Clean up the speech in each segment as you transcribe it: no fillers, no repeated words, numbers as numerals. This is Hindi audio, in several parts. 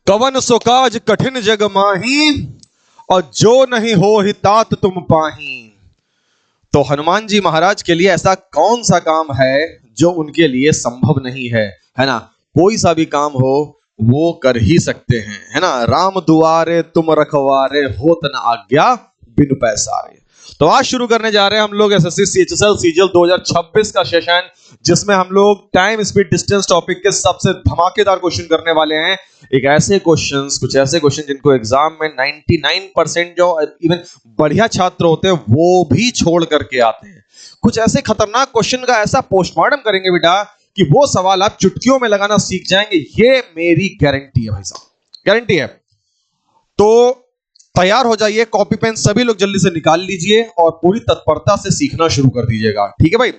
कवन सो काज कठिन जग माही, और जो नहीं हो ही तात तुम पाही। तो हनुमान जी महाराज के लिए ऐसा कौन सा काम है जो उनके लिए संभव नहीं है ना। कोई सा भी काम हो वो कर ही सकते हैं, है ना। राम दुआरे तुम रखवारे, होत न आज्ञा बिनु पैसारे। तो आज शुरू करने जा रहे हैं हम लोग एसएससी सीएचएसएल सीजीएल 2026 का सेशन, जिसमें हम लोग टाइम स्पीड डिस्टेंस टॉपिक के सबसे धमाकेदार क्वेश्चन करने वाले हैं। एक ऐसे क्वेश्चंस, कुछ ऐसे क्वेश्चन जिनको एग्जाम में 99% जो इवन बढ़िया छात्र होते हैं वो भी छोड़ करके आते हैं। कुछ ऐसे खतरनाक क्वेश्चन का ऐसा पोस्टमार्टम करेंगे बेटा कि वो सवाल आप चुटकियों में लगाना सीख जाएंगे। ये मेरी गारंटी है भाई साहब, गारंटी है। तो तैयार हो जाइए, कॉपी पेन सभी लोग जल्दी से निकाल लीजिए और पूरी तत्परता से सीखना शुरू कर दीजिएगा, ठीक है भाई।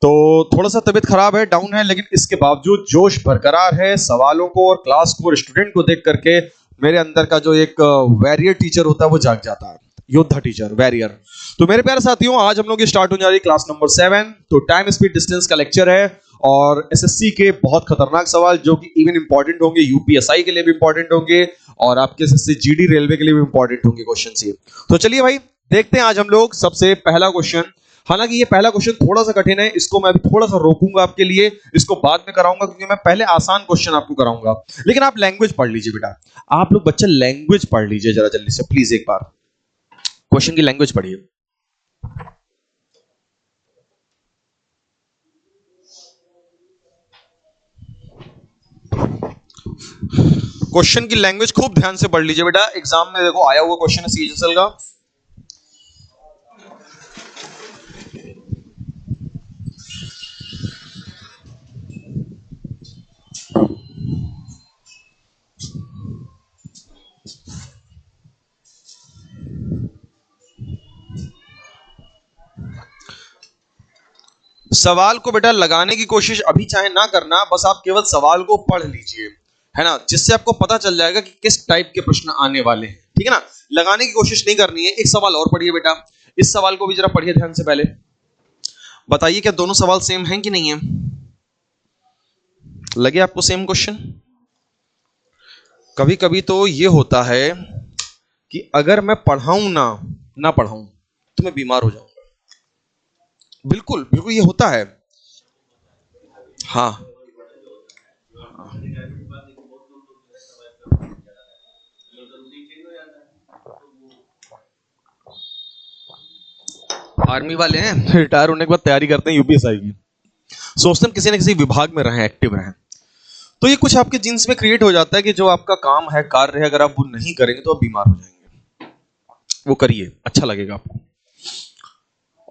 तो थोड़ा सा तबीयत खराब है, डाउन है, लेकिन इसके बावजूद जोश बरकरार है। सवालों को और क्लास को और स्टूडेंट को देख करके मेरे अंदर का जो एक वैरियर टीचर होता है वो जाग जाता है, योद्धा टीचर, वैरियर। तो मेरे प्यारे साथियों, आज हम लोग स्टार्ट होने जा रही क्लास नंबर 7। तो टाइम स्पीड डिस्टेंस का लेक्चर है और एसएससी के बहुत खतरनाक सवाल जो कि इवन इंपॉर्टेंट होंगे, यूपीएसआई के लिए भी इंपॉर्टेंट होंगे और आपके एसएससी जीडी रेलवे के लिए भी इंपॉर्टेंट होंगे क्वेश्चन ये। तो चलिए भाई देखते हैं आज हम लोग सबसे पहला क्वेश्चन। हालांकि ये पहला क्वेश्चन थोड़ा सा कठिन है, इसको मैं अभी थोड़ा सा रोकूंगा आपके लिए, इसको बाद में कराऊंगा क्योंकि मैं पहले आसान क्वेश्चन आपको कराऊंगा। लेकिन आप लैंग्वेज पढ़ लीजिए बेटा, आप लोग बच्चे लैंग्वेज पढ़ लीजिए जरा जल्दी से प्लीज, एक बार क्वेश्चन की लैंग्वेज पढ़िए। क्वेश्चन की लैंग्वेज खूब ध्यान से पढ़ लीजिए बेटा, एग्जाम में देखो आया हुआ क्वेश्चन है सीएचएसएल का। सवाल को बेटा लगाने की कोशिश अभी चाहे ना करना, बस आप केवल सवाल को पढ़ लीजिए, है ना, जिससे आपको पता चल जाएगा कि किस टाइप के प्रश्न आने वाले हैं, ठीक है ना। लगाने की कोशिश नहीं करनी है। एक सवाल और पढ़िए बेटा, इस सवाल को भी जरा पढ़िए ध्यान से। पहले बताइए क्या दोनों सवाल सेम हैं कि नहीं है, लगे आपको सेम क्वेश्चन? कभी कभी तो ये होता है कि अगर मैं पढ़ाऊं ना पढ़ाऊं तो मैं बीमार हो जाऊंगा। बिल्कुल बिल्कुल ये होता है। हाँ आर्मी वाले हैं, रिटायर होने के बाद तैयारी करते हैं यूपीएसआई की, सोचते हैं किसी न किसी विभाग में रहें, एक्टिव रहें। तो ये कुछ आपके जीन्स में क्रिएट हो जाता है कि जो आपका काम है, कार्य है, अगर आप वो नहीं करेंगे तो आप बीमार हो जाएंगे। वो करिए, अच्छा लगेगा आपको।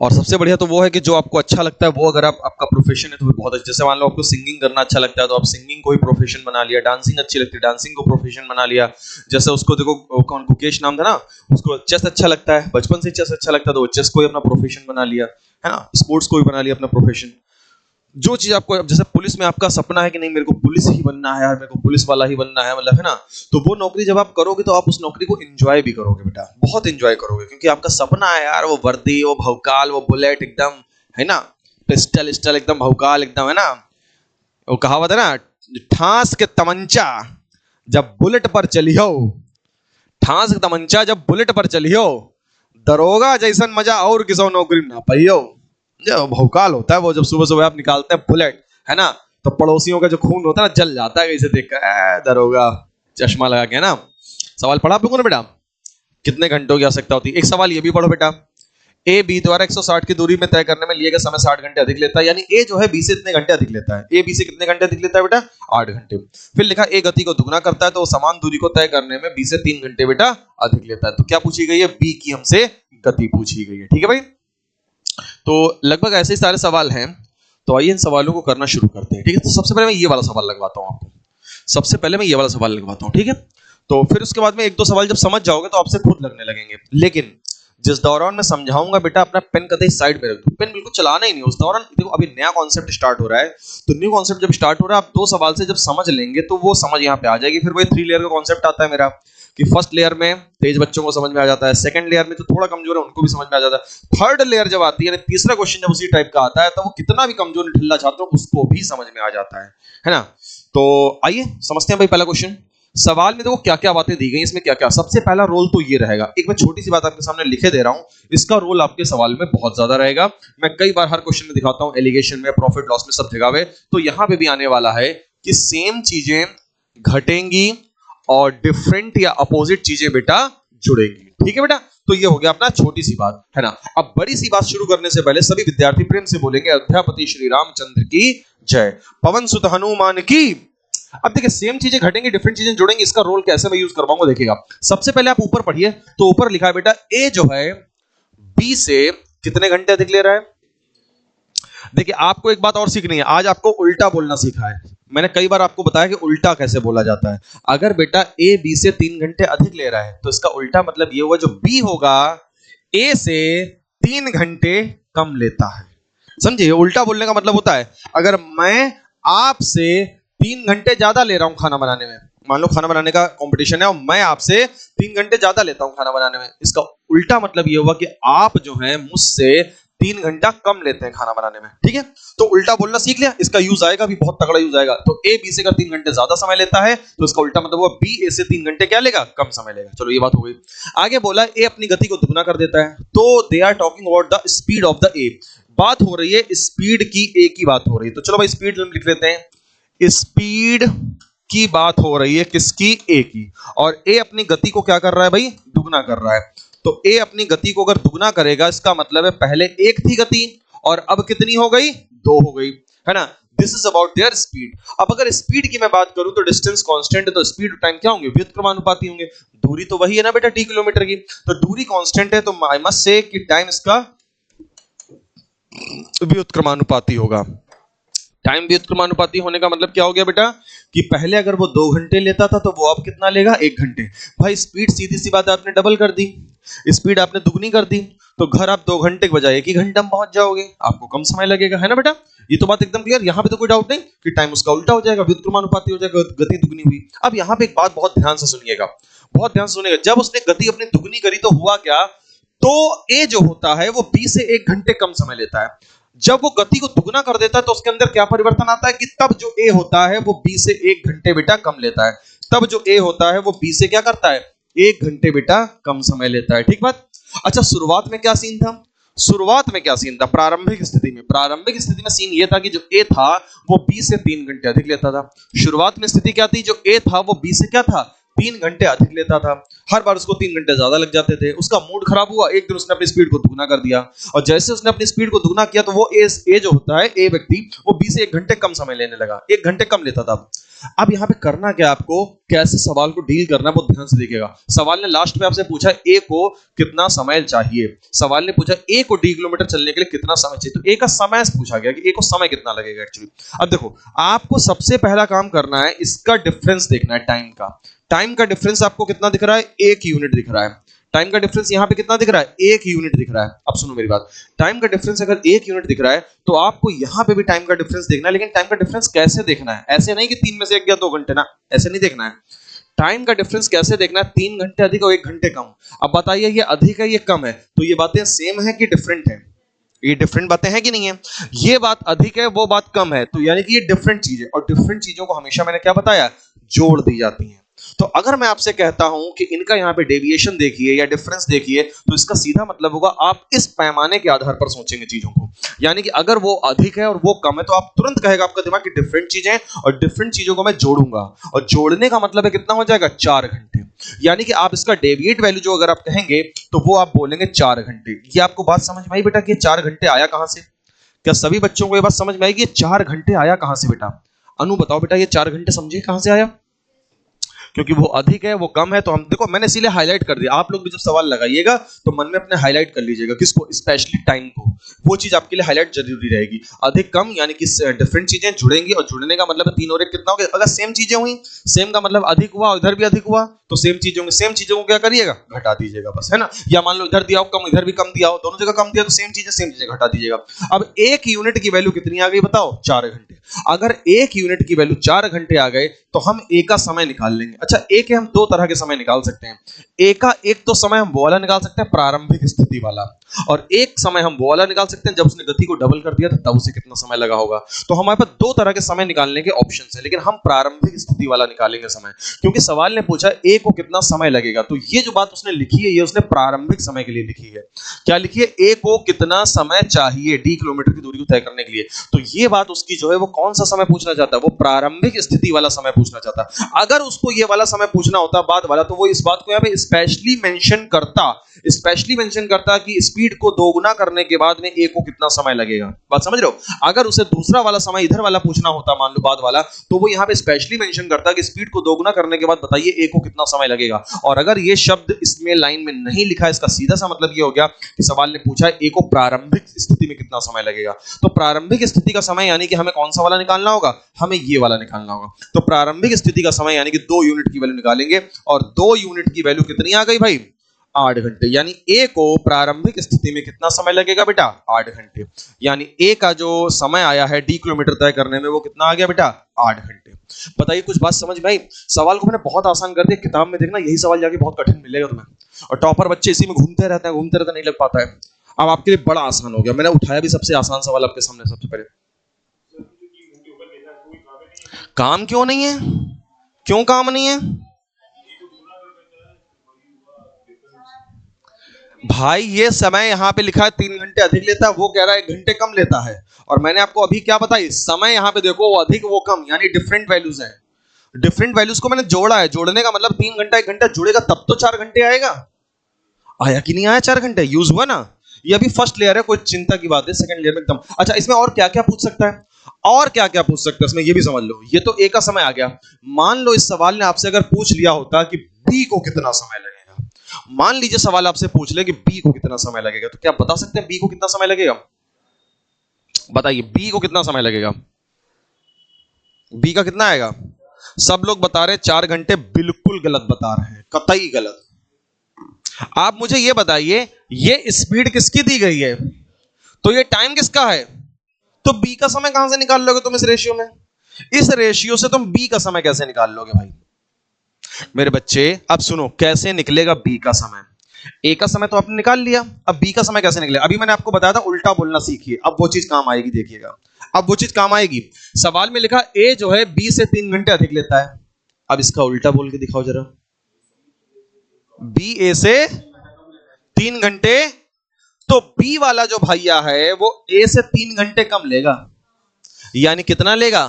और सबसे बढ़िया तो वो है कि जो आपको अच्छा लगता है वो अगर आपका प्रोफेशन है तो बहुत अच्छा। जैसे मान लो आपको सिंगिंग करना अच्छा लगता है तो आप सिंगिंग को ही प्रोफेशन बना लिया, डांसिंग अच्छी लगती है डांसिंग को प्रोफेशन बना लिया। जैसे उसको देखो, कौन गुकेश नाम था ना, उसको चेस अच्छा लगता है, बचपन से चेस अच्छा लगता है तो वो चेस को ही अपना प्रोफेशन बना लिया, है ना, स्पोर्ट्स को ही बना लिया अपना प्रोफेशन। जो चीज आपको, जैसे पुलिस में आपका सपना है कि नहीं मेरे को पुलिस ही बनना है यार, मेरे को पुलिस वाला ही बनना है, मतलब, है ना, तो वो नौकरी जब आप करोगे तो आप उस नौकरी को एंजॉय भी करोगे बेटा, बहुत एंजॉय करोगे, क्योंकि आपका सपना है यार वो वर्दी, वो भौकाल, वो बुलेट एकदम, है ना, पिस्टल स्टल एकदम भौकाल एकदम, है ना। वो कहावत है ना, ठास के तमंचा जब बुलेट पर चलियो, ठास के तमंचा जब बुलेट पर चलियो, दरोगा जैसन मजा और किसी नौकरी ना पाइयो। जो भौकाल होता है वो जब सुबह सुबह आप निकालते हैं बुलेट, है ना, तो पड़ोसियों का जो खून होता है ना जल जाता है इसे देखकर, दरोगा चश्मा लगा के, ना। सवाल पढ़ा आप लोगों ने बेटा? कितने घंटों की आवश्यकता होती है? एक सवाल ये भी पढ़ो बेटा, ए बी द्वारा 160 की दूरी में तय करने में लिए गए समय 60 घंटे अधिक लेता है, यानी ए जो है बी से इतने घंटे अधिक लेता है। ए बी से कितने घंटे अधिक लेता है बेटा? 8 घंटे। फिर लिखा ए गति को दुगना करता है तो समान दूरी को तय करने में बी से 3 घंटे बेटा अधिक लेता है। तो क्या पूछी गई है? बी की हमसे गति पूछी गई है, ठीक है भाई। तो लगभग ऐसे ही सारे सवाल हैं, तो आइए इन सवालों को करना शुरू करते हैं, ठीक है। तो सबसे पहले मैं ये वाला सवाल लगवाता हूं आपको, सबसे पहले मैं ये वाला सवाल लगवाता हूं, ठीक है। तो फिर उसके बाद में एक दो सवाल जब समझ जाओगे तो आपसे खुद लगने लगेंगे, लेकिन जिस दौरान मैं समझाऊंगा बेटा अपना पेन कतई साइड में रख दो, पेन बिल्कुल चलाना ही नहीं उस दौरान। देखो अभी नया कॉन्सेप्ट स्टार्ट हो रहा है, तो न्यू कॉन्सेप्ट जब स्टार्ट हो रहा है आप 2 सवाल से जब समझ लेंगे तो वो समझ यहाँ पे आ जाएगी। फिर वही 3 लेयर का कॉन्सेप्ट आता है मेरा कि फर्स्ट लेयर में तेज बच्चों को समझ में आ जाता है, सेकंड लेयर में जो थोड़ा कमजोर है उनको भी समझ में आ जाता है, थर्ड लेयर जब आती है, तीसरा क्वेश्चन जब उसी टाइप का आता है तो वो कितना भी कमजोर निठल्ला छात्र उसको भी समझ में आ जाता है ना। तो आइए समझते हैं भाई पहला क्वेश्चन। सवाल में देखो क्या क्या बातें दी गई, इसमें क्या क्या। सबसे पहला रोल तो ये रहेगा, एक मैं छोटी सी बात आपके सामने लिखे दे रहा हूं, इसका रोल आपके सवाल में बहुत ज्यादा रहेगा। मैं कई बार हर क्वेश्चन में दिखाता हूं, एलिगेशन में, प्रॉफिट लॉस में, सब जगह पे। तो यहां पे भी आने वाला है कि सेम चीजें घटेंगी और डिफरेंट या अपोजिट चीजें बेटा जुड़ेंगी। ठीक है बेटा, तो ये हो गया अपना छोटी सी बात, है ना। अब बड़ी सी बात शुरू करने से पहले सभी विद्यार्थी प्रेम से बोलेंगे अध्यापति श्री रामचंद्र की जय, पवन सुत हनुमान की। अब देखिए, सेम चीजें घटेंगी, डिफरेंट चीजें जुड़ेंगी, इसका रोल कैसे मैं यूज करवाऊंगा देखिएगा। सबसे पहले आप ऊपर पढ़िए, तो ऊपर लिखा है बेटा ए जो है बी से कितने घंटे अधिक ले रहा है। देखिए, आपको एक बात और सीखनी है, आज आपको उल्टा बोलना सीखा है। मैंने कई बार आपको बताया कि उल्टा कैसे बोला जाता है। अगर बेटा ए बी से 3 घंटे अधिक ले रहा है तो इसका उल्टा मतलब ये हुआ, जो बी होगा ए से 3 घंटे कम लेता है। समझिए, उल्टा बोलने का मतलब होता है, अगर मैं आपसे 3 घंटे ज्यादा ले रहा हूं खाना बनाने में, मान लो खाना बनाने का कंपटीशन है और मैं आपसे 3 घंटे ज्यादा लेता हूं खाना बनाने में, इसका उल्टा मतलब ये हुआ कि आप जो है मुझसे 3 घंटा कम लेते हैं खाना बनाने में। ठीक है, तो उल्टा बोलना सीख लिया, इसका यूज आएगा भी, बहुत तगड़ा यूज आएगा। तो ए बी से अगर 3 घंटे ज्यादा समय लेता है तो इसका उल्टा मतलब हुआ बी ए से 3 घंटे क्या लेगा, कम समय लेगा। चलो ये बात हो गई। आगे बोला ए अपनी गति को दुगना कर देता है, तो they are talking about the speed of the A. बात हो रही है स्पीड की, ए की बात हो रही है। तो चलो भाई स्पीड लिख लेते हैं, स्पीड की बात हो रही है किसकी, ए की। और ए अपनी गति को क्या कर रहा है भाई, दुगना कर रहा है। तो ए अपनी गति को अगर दुगना करेगा, इसका मतलब है पहले 1 थी गति और अब कितनी हो गई, 2 हो गई, है ना। This is about their speed. अब अगर स्पीड की मैं बात करूं तो डिस्टेंस कांस्टेंट है, तो स्पीड और टाइम क्या होंगे, व्युत्क्रमानुपाती होंगे। दूरी तो वही है ना बेटा, टी किलोमीटर की, तो दूरी कांस्टेंट है, तो आई मस्ट से कि टाइम इसका व्युत्क्रमानुपाती होगा। टाइम व्युत्क्रमानुपाती होने का मतलब क्या हो गया बेटा, कि पहले अगर वो 2 घंटे लेता था तो वो अब कितना लेगा, 1 घंटे। भाई स्पीड सीधी सी बात है, आपने डबल कर दी, स्पीड आपने दुगनी कर दी, तो घर आप 2 घंटे के बजाय 1 ही घंटे में पहुंच जाओगे, आपको कम समय लगेगा, है ना बेटा। ये तो बात एकदम क्लियर, यहां पे तो कोई डाउट नहीं कि टाइम उसका उल्टा हो जाएगा, व्युत्क्रमानुपाती हो जाएगा, गति दुगनी हुई। अब यहां पे एक बात बहुत ध्यान से सुनिएगा, बहुत ध्यान से सुनिएगा। जब उसने गति अपनी दुगनी करी तो हुआ क्या, तो ए जो होता है वो बी से 1 घंटे कम समय लेता है। जब वो गति को दुगना कर देता है तो उसके अंदर क्या परिवर्तन आता है, कि तब जो ए होता है वो बी से 1 घंटे बेटा कम लेता है। तब जो ए होता है वो बी से क्या करता है, 1 घंटे बेटा कम समय लेता है। ठीक बात। अच्छा, शुरुआत में क्या सीन था, शुरुआत में क्या सीन था, प्रारंभिक स्थिति में, प्रारंभिक स्थिति में सीन ये था कि जो ए था वो बी से 3 घंटे अधिक लेता था। शुरुआत में स्थिति क्या थी, जो ए था वो बी से क्या था, 3 घंटे अधिक लेता था। हर बार उसको 3 घंटे ज्यादा लग जाते थे। उसका मूड खराब हुआ, एक दिन उसने अपनी स्पीड को दुगना कर दिया, और जैसे उसने अपनी स्पीड को दुगना किया तो वो ए जो होता है, ए व्यक्ति, वो बी से 1 घंटे कम समय लेने लगा, 1 घंटे कम लेता था। अब यहाँ पे करना क्या, आपको कैसे सवाल को डील करना है बहुत ध्यान से देखिएगा। सवाल ने लास्ट में आपसे पूछा ए को कितना समय चाहिए, सवाल ने पूछा ए को डी किलोमीटर चलने के लिए कितना समय चाहिए, तो ए का समय पूछा गया कि ए को समय कितना लगेगा एक्चुअली। अब देखो, आपको सबसे पहला काम करना है, इसका डिफरेंस देखना है, टाइम का। टाइम का डिफरेंस आपको कितना दिख रहा है, 1 यूनिट दिख रहा है। टाइम का डिफरेंस यहां पे कितना दिख रहा है, 1 यूनिट दिख रहा है। अब सुनो मेरी बात, टाइम का डिफरेंस अगर 1 यूनिट दिख रहा है तो आपको यहां पे भी टाइम का डिफरेंस देखना है। लेकिन टाइम का डिफरेंस कैसे देखना है, ऐसे नहीं कि 3 में से 1 या 2 घंटे ना, ऐसे नहीं देखना है। टाइम का डिफरेंस कैसे देखना है, 3 घंटे अधिक और 1 घंटे कम। अब बताइए, ये अधिक है ये कम है, तो ये बातें सेम है कि डिफरेंट है, ये डिफरेंट बातें हैं कि नहीं है। ये बात अधिक है, वो बात कम है, तो यानी कि ये डिफरेंट चीज है। और डिफरेंट चीजों को हमेशा मैंने क्या बताया, जोड़ दी जाती हैं। तो अगर मैं आपसे कहता हूं कि इनका यहां पे डेविएशन देखिए या डिफरेंस देखिए, तो इसका सीधा मतलब होगा आप इस पैमाने के आधार पर सोचेंगे चीजों को। यानी कि अगर वो अधिक है और वो कम है तो आप तुरंत कहेगा आपका दिमाग कि डिफरेंट चीजें, और डिफरेंट चीजों को मैं जोड़ूंगा, और जोड़ने का मतलब है कितना हो जाएगा, 4 घंटे। यानी कि आप इसका डेविएट वैल्यू जो अगर आप कहेंगे तो वो आप बोलेंगे 4 घंटे। ये आपको बात समझ में आई बेटा कि 4 घंटे आया कहां से? क्या सभी बच्चों को ये बात समझ में आई कि 4 घंटे आया कहां से बेटा? अनु बताओ बेटा, ये 4 घंटे समझे कहां से आया? क्योंकि वो अधिक है वो कम है, तो हम देखो मैंने इसीलिए हाईलाइट कर दिया। आप लोग भी जब सवाल लगाइएगा तो मन में अपने हाईलाइट कर लीजिएगा, किसको, स्पेशली टाइम को। वो चीज आपके लिए हाईलाइट जरूरी रहेगी। अधिक कम यानी कि डिफरेंट चीजें जुड़ेंगी, और जुड़ने का मतलब 3 और 1 कितना हो गया। अगर सेम चीजें हुई, सेम का मतलब अधिक हुआ, इधर भी अधिक हुआ, तो सेम चीजों को क्या करिएगा, घटा दीजिएगा बस, है ना। या मान लो इधर दिया हो कम, इधर भी कम दिया हो, दोनों जगह कम दिया, तो सेम चीजें घटा दीजिएगा। अब 1 यूनिट की वैल्यू कितनी आ गई बताओ, 4 घंटे। अगर 1 यूनिट की वैल्यू 4 घंटे आ गए तो हम ए का समय निकाल लेंगे। अच्छा ए के हम दो तरह के समय निकाल सकते हैं। ए का एक तो समय हम वो वाला निकाल सकते हैं प्रारंभिक स्थिति वाला, और एक समय हम वो वाला निकाल सकते हैं जब उसने गति को डबल कर दिया था तब उसे कितना समय लगा होगा। तो हमारे पास दो तरह के समय निकालने के ऑप्शन है, लेकिन हम प्रारंभिक स्थिति वाला निकालेंगे समय, क्योंकि सवाल ने पूछा ए को कितना समय लगेगा। तो ये जो बात उसने लिखी है ये उसने प्रारंभिक समय के लिए लिखी है। क्या लिखी है? ए को कितना समय चाहिए डी किलोमीटर की दूरी को तय करने के लिए। तो ये बात उसकी जो है वो कौन सा समय पूछना चाहता है? वो प्रारंभिक स्थिति वाला समय पूछना चाहता है। अगर उसको ये वाला समय पूछना होता बाद वाला, तो वो इस बात को यहाँ पे स्पेशली मेंशन करता कि स्पीड को दोगुना करने के बाद में ए को कितना समय लगेगा। बात समझ रहे हो? अगर उसे दूसरा वाला समय इधर वाला पूछना होता, मान लो बाद वाला, तो वो यहाँ पे स्पेशली मेंशन करता कि स्पीड को दोगुना करने के बाद बताइए ए को कितना समय लगेगा। और अगर ये शब्द इसमें लाइन में नहीं लिखा है, इसका सीधा सा मतलब ये हो गया कि सवाल ने पूछा ए को प्रारंभिक स्थिति में कितना समय लगेगा। तो प्रारंभिक स्थिति का समय यानी कि हमें कौन सा वाला निकालना होगा? हमें ये वाला निकालना होगा। तो प्रारंभिक स्थिति का समय यानी कि 2 यूनिट की वैल्यू निकालेंगे, और 2 यूनिट की वैल्यू कितनी आ गई भाई? 8 घंटे। यानी ए को प्रारंभिक स्थिति में कितना समय लगेगा बेटा? 8 घंटे। यानी ए का जो समय आया है डी किलोमीटर तय करने में वो कितना आ गया बेटा? 8 घंटे। बताइए कुछ बात समझ में आई? सवाल को मैंने बहुत आसान कर दिया। किताब में देखना यही सवाल जाके बहुत कठिन मिलेगा तुम्हें, और टॉपर बच्चे इसी में घूमते रहते हैं, नहीं लग पाता है। अब आपके लिए बड़ा आसान हो गया। मैंने उठाया भी सबसे आसान सवाल आपके सामने सबसे पहले। काम क्यों नहीं है? क्यों काम नहीं है भाई? ये समय यहाँ पे लिखा है 3 घंटे अधिक लेता है, वो कह रहा है 1 घंटे कम लेता है। और मैंने आपको अभी क्या बताई? समय यहाँ पे देखो, वो अधिक वो कम, यानी डिफरेंट वैल्यूज हैं। डिफरेंट वैल्यूज को मैंने जोड़ा है। जोड़ने का मतलब 3 घंटा 1 घंटा जुड़ेगा तब तो 4 घंटे आएगा। आया कि नहीं आया? 4 घंटे यूज हुआ ना। ये अभी फर्स्ट लेयर है, कोई चिंता की बात है, सेकंड लेयर में एकदम। अच्छा, इसमें और क्या क्या पूछ सकता है? और क्या क्या पूछ सकता है इसमें, ये भी समझ लो। ये तो ए का समय आ गया। मान लो इस सवाल ने आपसे अगर पूछ लिया होता कि बी को कितना समय लगेगा। मान लीजिए सवाल आपसे पूछ ले कि बी को कितना समय लगेगा, तो क्या बता सकते हैं बी को कितना समय लगेगा? बताइए बी को कितना समय लगेगा? बी का कितना आएगा? सब लोग बता रहे 4 घंटे। बिल्कुल गलत बता रहे हैं, कतई गलत। आप मुझे ये बताइए, ये स्पीड किसकी दी गई है, तो ये टाइम किसका है? तो बी का समय कहां से निकाल लोगे तुम इस रेशियो में? इस रेशियो से तुम बी का समय कैसे निकाल लोगे भाई? मेरे बच्चे अब सुनो, कैसे निकलेगा बी का समय। ए का समय तो आपने निकाल लिया, अब बी का समय कैसे निकलेगा? अभी मैंने आपको बताया था उल्टा बोलना सीखिए, अब वो चीज काम आएगी, देखिएगा अब वो चीज काम आएगी। सवाल में लिखा ए जो है बी से 3 घंटे अधिक लेता है। अब इसका उल्टा बोल के दिखाओ जरा। बी ए से 3 घंटे, तो बी वाला जो भैया है वो ए से 3 घंटे कम लेगा। यानी कितना लेगा?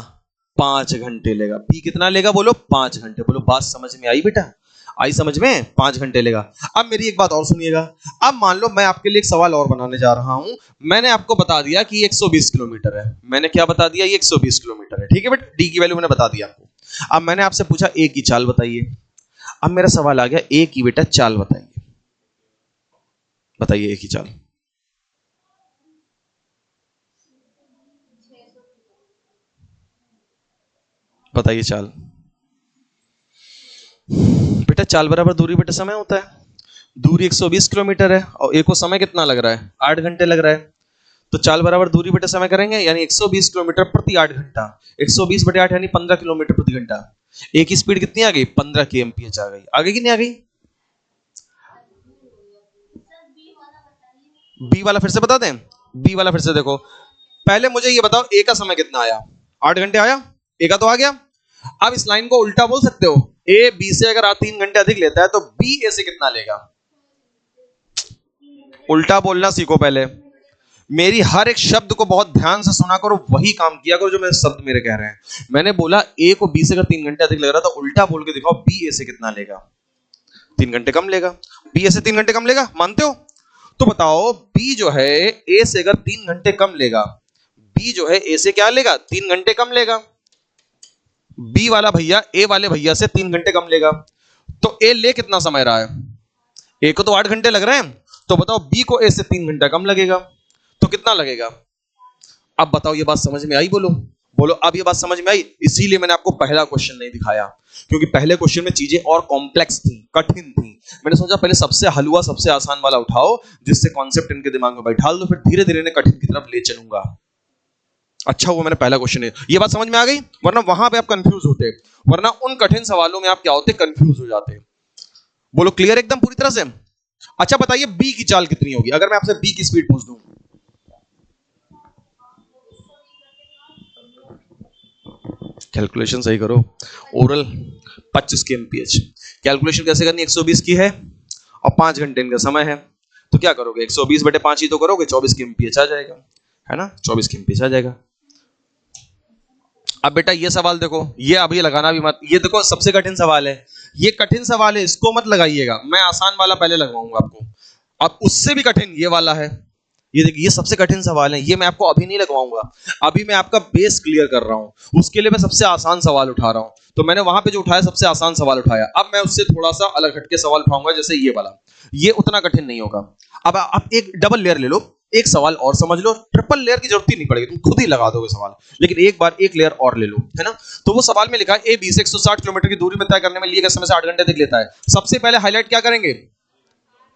5 घंटे लेगा। बी कितना लेगा? बोलो 5 घंटे। बोलो बात समझ में आई बेटा? आई समझ में? 5 घंटे लेगा। अब मेरी एक बात और सुनिएगा। अब मान लो मैं आपके लिए एक सवाल और बनाने जा रहा हूं। मैंने आपको बता दिया कि 120 किलोमीटर है। मैंने क्या बता दिया? ये 120 किलोमीटर है। ठीक है बेटा, डी की वैल्यू मैंने बता दिया आपको। अब मैंने आपसे पूछा ए की चाल बताइए। अब मेरा सवाल आ गया ए की बेटा चाल बताइए। बताइए ए की चाल। बताइए चाल। बेटा चाल बराबर दूरी बटे समय होता है। दूरी 120 किलोमीटर है और ए को समय कितना लग रहा है? 8 घंटे लग रहा है। तो चाल बराबर दूरी बटे समय करेंगे, यानी 120 किलोमीटर प्रति 8 घंटा। 120 बटे 8 यानी 15 किलोमीटर प्रति घंटा। ए की स्पीड कितनी आ गई? 15 kmph आ गई। आगे कि नहीं आ गई? बी वाला फिर से बता दें। बी वाला फिर से देखो। पहले मुझे ये बताओ ए का समय कितना आया? 8 घंटे आया। ए का तो आ गया। अब इस लाइन को उल्टा बोल सकते हो। ए बी से अगर 3 घंटे अधिक लेता है तो बी ए से कितना लेगा? उल्टा बोलना सीखो पहले। मेरी हर एक शब्द को बहुत ध्यान से सुना करो, वही काम किया करो जो मेरे शब्द मेरे कह रहे हैं। मैंने बोला ए को बी से अगर 3 घंटे अधिक लग रहा था, उल्टा बोल के दिखाओ बी ए से कितना लेगा? 3 घंटे कम लेगा। बी ए से 3 घंटे कम लेगा, मानते हो? तो बताओ बी जो है ए से अगर 3 घंटे कम लेगा, बी जो है ए से क्या लेगा? 3 घंटे कम लेगा। बी वाला भैया ए वाले भैया से 3 घंटे कम लेगा। तो ए ले कितना समय रहा है? ए को तो 8 घंटे लग रहे हैं। तो बताओ बी को ए से 3 घंटा कम लगेगा, तो कितना लगेगा? अब बताओ ये बात समझ में आई? बोलो बोलो, अब ये बात समझ में आई? इसीलिए मैंने आपको पहला क्वेश्चन नहीं दिखाया, क्योंकि पहले क्वेश्चन में चीजें और कॉम्प्लेक्स थी, कठिन थी। मैंने सोचा पहले सबसे हलवा सबसे आसान वाला उठाओ, जिससे कॉन्सेप्ट इनके दिमाग में बैठा दो, फिर धीरे धीरे इन्हें कठिन की तरफ ले चलूंगा। अच्छा हुआ मैंने पहला क्वेश्चन है, ये बात समझ में आ गई, वरना वहां पे आप कंफ्यूज होते, वरना उन कठिन सवालों में आप क्या होते, कंफ्यूज हो जाते। बोलो क्लियर एकदम पूरी तरह से। अच्छा बताइए बी की चाल कितनी होगी, अगर मैं आपसे बी की स्पीड पूछ दूं। कैलकुलेशन सही करो। ओरल 25 के एमपीएच, कैलकुलेशन कैसे करनी, 120 की है और 5 घंटे इनका समय है, तो क्या करोगे 120 बटे 5 ही तो करोगे, 24 के एमपीएच आ जाएगा, है ना, 24 के एमपीएच आ जाएगा। अब बेटा ये सवाल देखो, ये अभी लगाना भी मत, ये देखो सबसे कठिन सवाल है, ये कठिन सवाल है, इसको मत लगाइएगा, मैं आसान वाला पहले लगवाऊंगा आपको। अब उससे भी कठिन ये वाला है, ये देखिए ये सबसे कठिन सवाल है, ये मैं आपको अभी नहीं लगवाऊंगा, अभी मैं आपका बेस क्लियर कर रहा हूं, उसके लिए मैं सबसे आसान सवाल उठा रहा हूं। तो मैंने वहां पे जो उठाया सबसे आसान सवाल उठाया, अब मैं उससे थोड़ा सा अलग हटके सवाल उठाऊंगा, जैसे ये वाला, ये उतना कठिन नहीं होगा। अब आप एक डबल लेयर ले लो, एक सवाल और समझ लो, ट्रिपल लेयर की जरूरत ही नहीं पड़ेगी, तुम खुद ही लगा दोगे सवाल, लेकिन एक बार एक लेयर और ले लो, है ना। तो वो सवाल में लिखा है ए बी से 160 किलोमीटर की दूरी में तय करने में लिए गए समय से 8 घंटे तक लेता है। सबसे पहले हाईलाइट क्या करेंगे,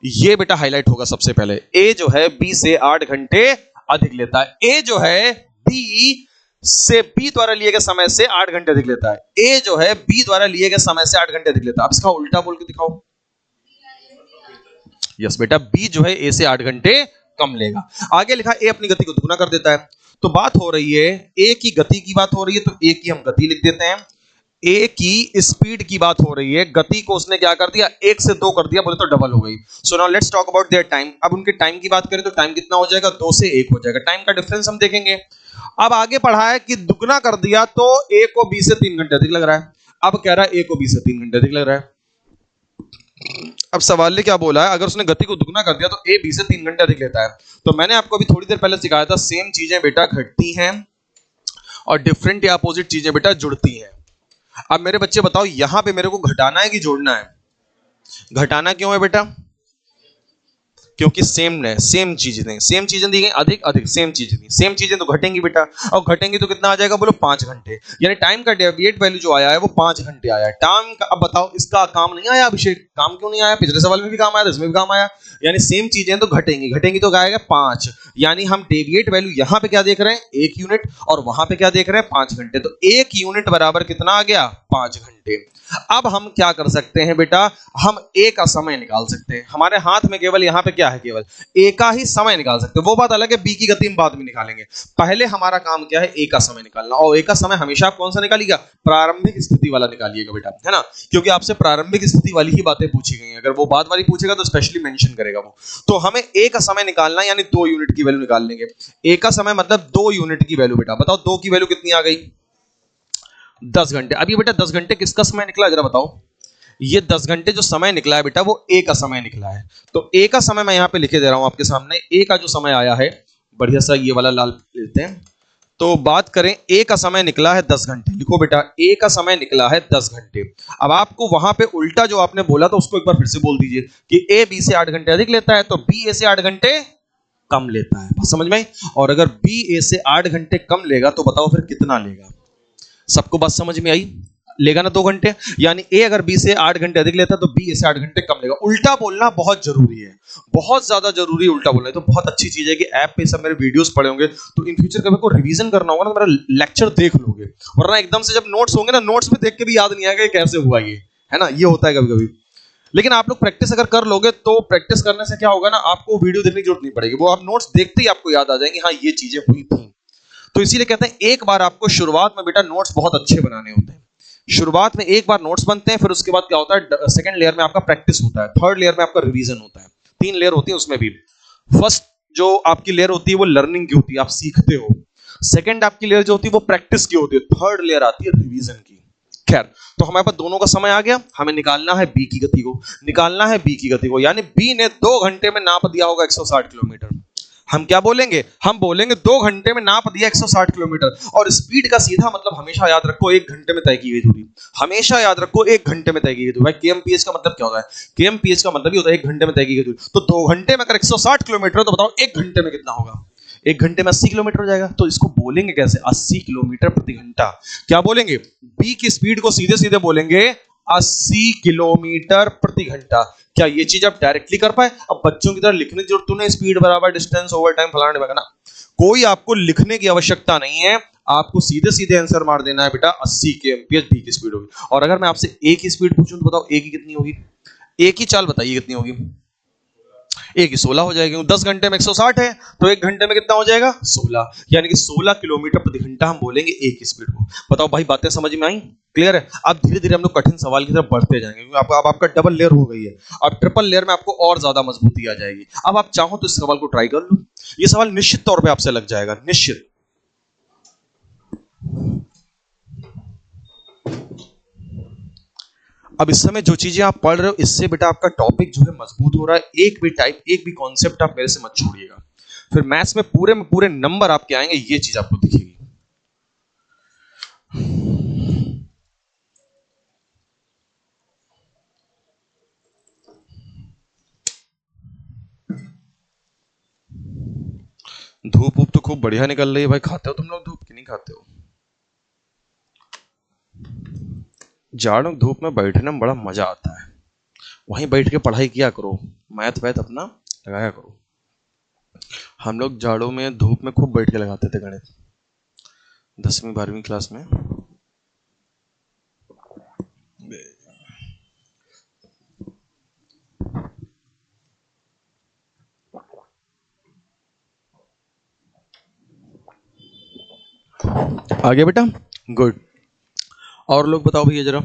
ये बेटा हाईलाइट होगा सबसे पहले, ए जो है बी से 8 घंटे अधिक लेता है, ए जो है बी से बी द्वारा लिए गए समय से 8 घंटे अधिक लेता है, ए जो है बी द्वारा लिए गए समय से 8 घंटे अधिक लेता है। अब इसका उल्टा बोल के दिखाओ। यस बेटा, बी जो है ए से 8 घंटे कम लेगा। आगे लिखा ए अपनी गति को दुगना कर देता है, तो बात हो रही है ए की गति की बात हो रही है, तो ए की हम गति लिख देते हैं, ए की स्पीड की बात हो रही है, गति को उसने क्या कर दिया, 1 से 2 कर दिया, बोले तो डबल हो गई। So now let's talk about their time. अब उनके टाइम की बात करें तो टाइम कितना हो जाएगा, 2 से 1 हो जाएगा, टाइम का डिफरेंस हम देखेंगे। अब आगे पढ़ा है कि दुगना कर दिया तो ए को बी से 3 घंटे अधिक लग रहा है, अब कह रहा है ए को बी से 3 घंटे अधिक लग रहा है। अब सवाल ने क्या बोला है, अगर उसने गति को दुगना कर दिया तो ए बी से 3 घंटे अधिक लेता है। तो मैंने आपको अभी थोड़ी देर पहले सिखाया था, सेम चीजें बेटा घटती हैं और डिफरेंट या अपोजिट चीजें बेटा जुड़ती हैं। अब मेरे बच्चे बताओ, यहां पे मेरे को घटाना है कि जोड़ना है, घटाना क्यों है बेटा, क्योंकि सेम चीजें दी गई, अधिक अधिक सेम चीजें दी, सेम चीजें तो घटेंगी बेटा, और घटेंगी तो कितना आ जाएगा, बोलो 5 घंटे, यानी टाइम का डेविएट वैल्यू जो आया है वो 5 घंटे आया है टाइम का। अब बताओ इसका काम नहीं आया अभिषेक, काम क्यों नहीं आया, पिछले सवाल में भी काम आया, इसमें भी काम आया, यानी सेम चीजें तो घटेंगी, घटेंगी तो आएगा 5, यानी हम डेविएट वैल्यू यहां पे क्या देख रहे हैं 1 यूनिट, और वहां पे क्या देख रहे हैं 5 घंटे, तो 1 यूनिट बराबर कितना आ गया 5 घंटे। अब हम क्या कर सकते हैं बेटा, हम ए का समय निकाल सकते हैं, हमारे हाथ में केवल यहां पे क्या है, केवल ए का ही समय निकाल सकते हैं, वो बात अलग है, बी की गति हम बाद में निकालेंगे, पहले हमारा काम क्या है ए का समय निकालना, और ए का समय हमेशा आप कौन सा निकालिएगा, प्रारंभिक स्थिति वाला निकालिएगा बेटा, है ना, क्योंकि आपसे प्रारंभिक स्थिति वाली ही बातें पूछी गई हैं, अगर वो बाद वाली पूछेगा तो स्पेशली मेंशन करेगा वो। तो हमें ए का समय निकालना यानी 2 यूनिट की वैल्यू निकाल लेंगे, ए का समय मतलब 2 यूनिट की वैल्यू, बेटा बताओ 2 की वैल्यू कितनी आ गई, 10 घंटे। अब ये बेटा 10 घंटे किसका समय निकला जरा बताओ, ये 10 घंटे जो समय निकला है बेटा वो ए का समय निकला है, तो ए का समय मैं यहां पे लिखे दे रहा हूं आपके सामने, ए का जो समय आया है, बढ़िया सा ये वाला लाल लेते हैं, तो बात करें ए का समय निकला है 10 घंटे, लिखो बेटा ए का समय निकला है 10 घंटे। अब आपको वहां पे उल्टा जो आपने बोला था उसको एक बार फिर से बोल दीजिए कि ए बी से 8 घंटे अधिक लेता है, तो बी ए से 8 घंटे कम लेता है, समझ में आई? और अगर बी ए से 8 घंटे कम लेगा तो बताओ फिर कितना लेगा, सबको बात समझ में आई? लेगा ना 2 घंटे, यानी ए अगर बी से 8 घंटे अधिक लेता है तो बी ए से 8 घंटे कम लेगा। उल्टा बोलना बहुत जरूरी है, बहुत ज्यादा जरूरी है उल्टा बोलना है, तो बहुत अच्छी चीज है कि ऐप पे सब मेरे वीडियोस पड़े होंगे, तो इन फ्यूचर कभी को रिवीजन करना होगा ना, मेरा लेक्चर देख लोगे, वरना एकदम से जब नोट्स होंगे ना, नोट्स में देख के भी याद नहीं आएगा कैसे हुआ ये, है ना, ये होता है कभी कभी। लेकिन आप लोग प्रैक्टिस अगर कर लोगे तो प्रैक्टिस करने से क्या होगा ना, आपको वीडियो देखने की जरूरत नहीं पड़ेगी, वो आप नोट्स देखते ही आपको याद आ जाएंगे, हाँ ये चीजें हुई थी। तो इसीलिए कहते हैं एक बार आपको शुरुआत में बेटा नोट्स बहुत अच्छे बनाने होते हैं, शुरुआत में एक बार नोट्स बनते हैं, फिर उसके बाद क्या होता है, सेकंड लेयर में आपका प्रैक्टिस होता है, थर्ड लेयर में आपका रिवीजन होता है, 3 लेयर होती है उसमें भी। फर्स्ट जो आपकी लेयर होती है वो लर्निंग की होती है, आप सीखते हो, सेकंड आपकी लेयर जो होती है वो प्रैक्टिस की होती है, थर्ड लेयर आती है रिवीजन की। खैर, तो हमारे पास दोनों का समय आ गया, हमें निकालना है बी की गति को, निकालना है बी की गति को, यानी बी ने 2 घंटे में नाप दिया होगा 160 किलोमीटर, हम क्या बोलेंगे, हम बोलेंगे 2 घंटे में नाप दिया 160 किलोमीटर, और स्पीड का सीधा मतलब हमेशा याद रखो 1 घंटे में तय की गई दूरी, हमेशा याद रखो 1 घंटे में तय की गई दूरी। भाई केएमपीएच का मतलब क्या होता है, केएमपीएच का मतलब ही होता है 1 घंटे में तय की गई दूरी, तो 2 घंटे में अगर 160 किलोमीटर तो बताओ 1 घंटे में कितना होगा, 1 घंटे में 80 किलोमीटर हो जाएगा। तो इसको बोलेंगे कैसे, 80 किलोमीटर प्रति घंटा। क्या बोलेंगे, बी की स्पीड को सीधे सीधे बोलेंगे 80 किलोमीटर प्रति घंटा। क्या ये चीज आप डायरेक्टली कर पाए? अब बच्चों की तरह लिखने की जरूरत नहीं, स्पीड बराबर डिस्टेंस ओवर टाइम फलाने वगैरह, कोई आपको लिखने की आवश्यकता नहीं है। आपको सीधे सीधे आंसर मार देना है बेटा, 80 के एमपीएच बी की स्पीड होगी। और अगर मैं आपसे ए की स्पीड पूछूं तो बताओ ए की कितनी होगी? ए की चाल बताइए कितनी होगी? ए की 16 हो जाएगी। 10 घंटे में 160 है, तो 1 घंटे में कितना हो जाएगा? 16। यानी कि 16 किलोमीटर प्रति घंटा हम बोलेंगे ए की स्पीड को। बताओ भाई, बातें समझ में आई? क्लियर है? अब धीरे धीरे हम लोग कठिन सवाल की तरफ बढ़ते जाएंगे, क्योंकि अब आपका डबल लेयर हो गई है। अब ट्रिपल लेयर में आपको और ज्यादा मजबूती आ जाएगी। अब आप चाहो तो इस सवाल को ट्राई कर लो, ये सवाल निश्चित तौर पे आपसे लग जाएगा, निश्चित। अब इस समय जो चीजें आप पढ़ रहे हो, इससे बेटा आपका टॉपिक जो है मजबूत हो रहा है। एक भी टाइप, एक भी कॉन्सेप्ट आप मेरे से मत छोड़िएगा, फिर मैथ्स में पूरे नंबर आपके आएंगे, ये चीज आपको दिखेगी। धूप तो खूब बढ़िया निकल रही है भाई। खाते हो तुम लोग धूप की नहीं खाते हो? जाड़ों धूप में बैठने में बड़ा मजा आता है, वहीं बैठ के पढ़ाई किया करो, मैथ वैथ अपना लगाया करो। हम लोग जाड़ों में धूप में खूब बैठ के लगाते थे गणित, 10वीं 12वीं क्लास में। आगे बेटा, गुड। और लोग बताओ भैया जरा।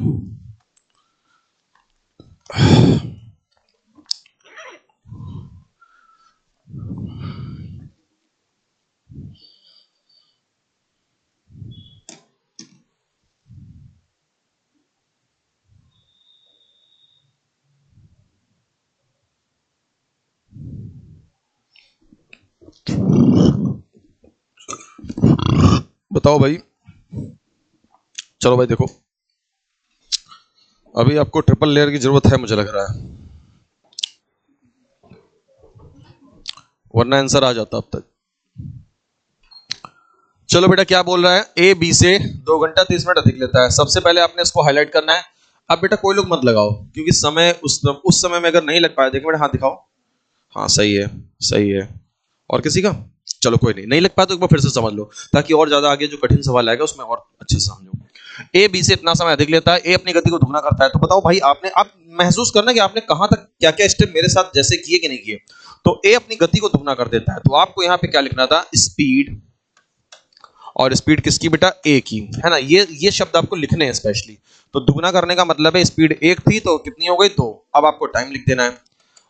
बताओ भाई। चलो भाई देखो, अभी आपको ट्रिपल लेयर की जरूरत है मुझे लग रहा है, वरना आंसर आ जाता अब तक। चलो बेटा, क्या बोल रहा है? ए बी से 2 घंटा 30 मिनट अधिक लेता है। सबसे पहले आपने इसको हाईलाइट करना है। अब बेटा कोई लोग मत लगाओ, क्योंकि समय उस समय में अगर नहीं लग पाया, देखो बेटा, हाथ दिखाओ। हाँ सही है, सही है। और किसी का? चलो कोई नहीं, नहीं लग पाया तो एक बार फिर से समझ लो, ताकि और ज्यादा आगे जो कठिन सवाल आएगा उसमें और अच्छे से समझो। ए बी से इतना समय अधिक लेता है, ए अपनी गति को दुगना करता है। तो बताओ भाई, आपने आप महसूस करना कि आपने कहां तक क्या क्या स्टेप मेरे साथ जैसे किए कि नहीं किए। तो ए अपनी गति को दुगना कर देता है, तो आपको यहां पे क्या लिखना था? स्पीड। और स्पीड किसकी बेटा? ए की, है ना? ये शब्द आपको लिखने हैं स्पेशली। तो दुगना करने का मतलब है स्पीड 1 थी तो कितनी हो गई? 2। अब आपको टाइम लिख देना है,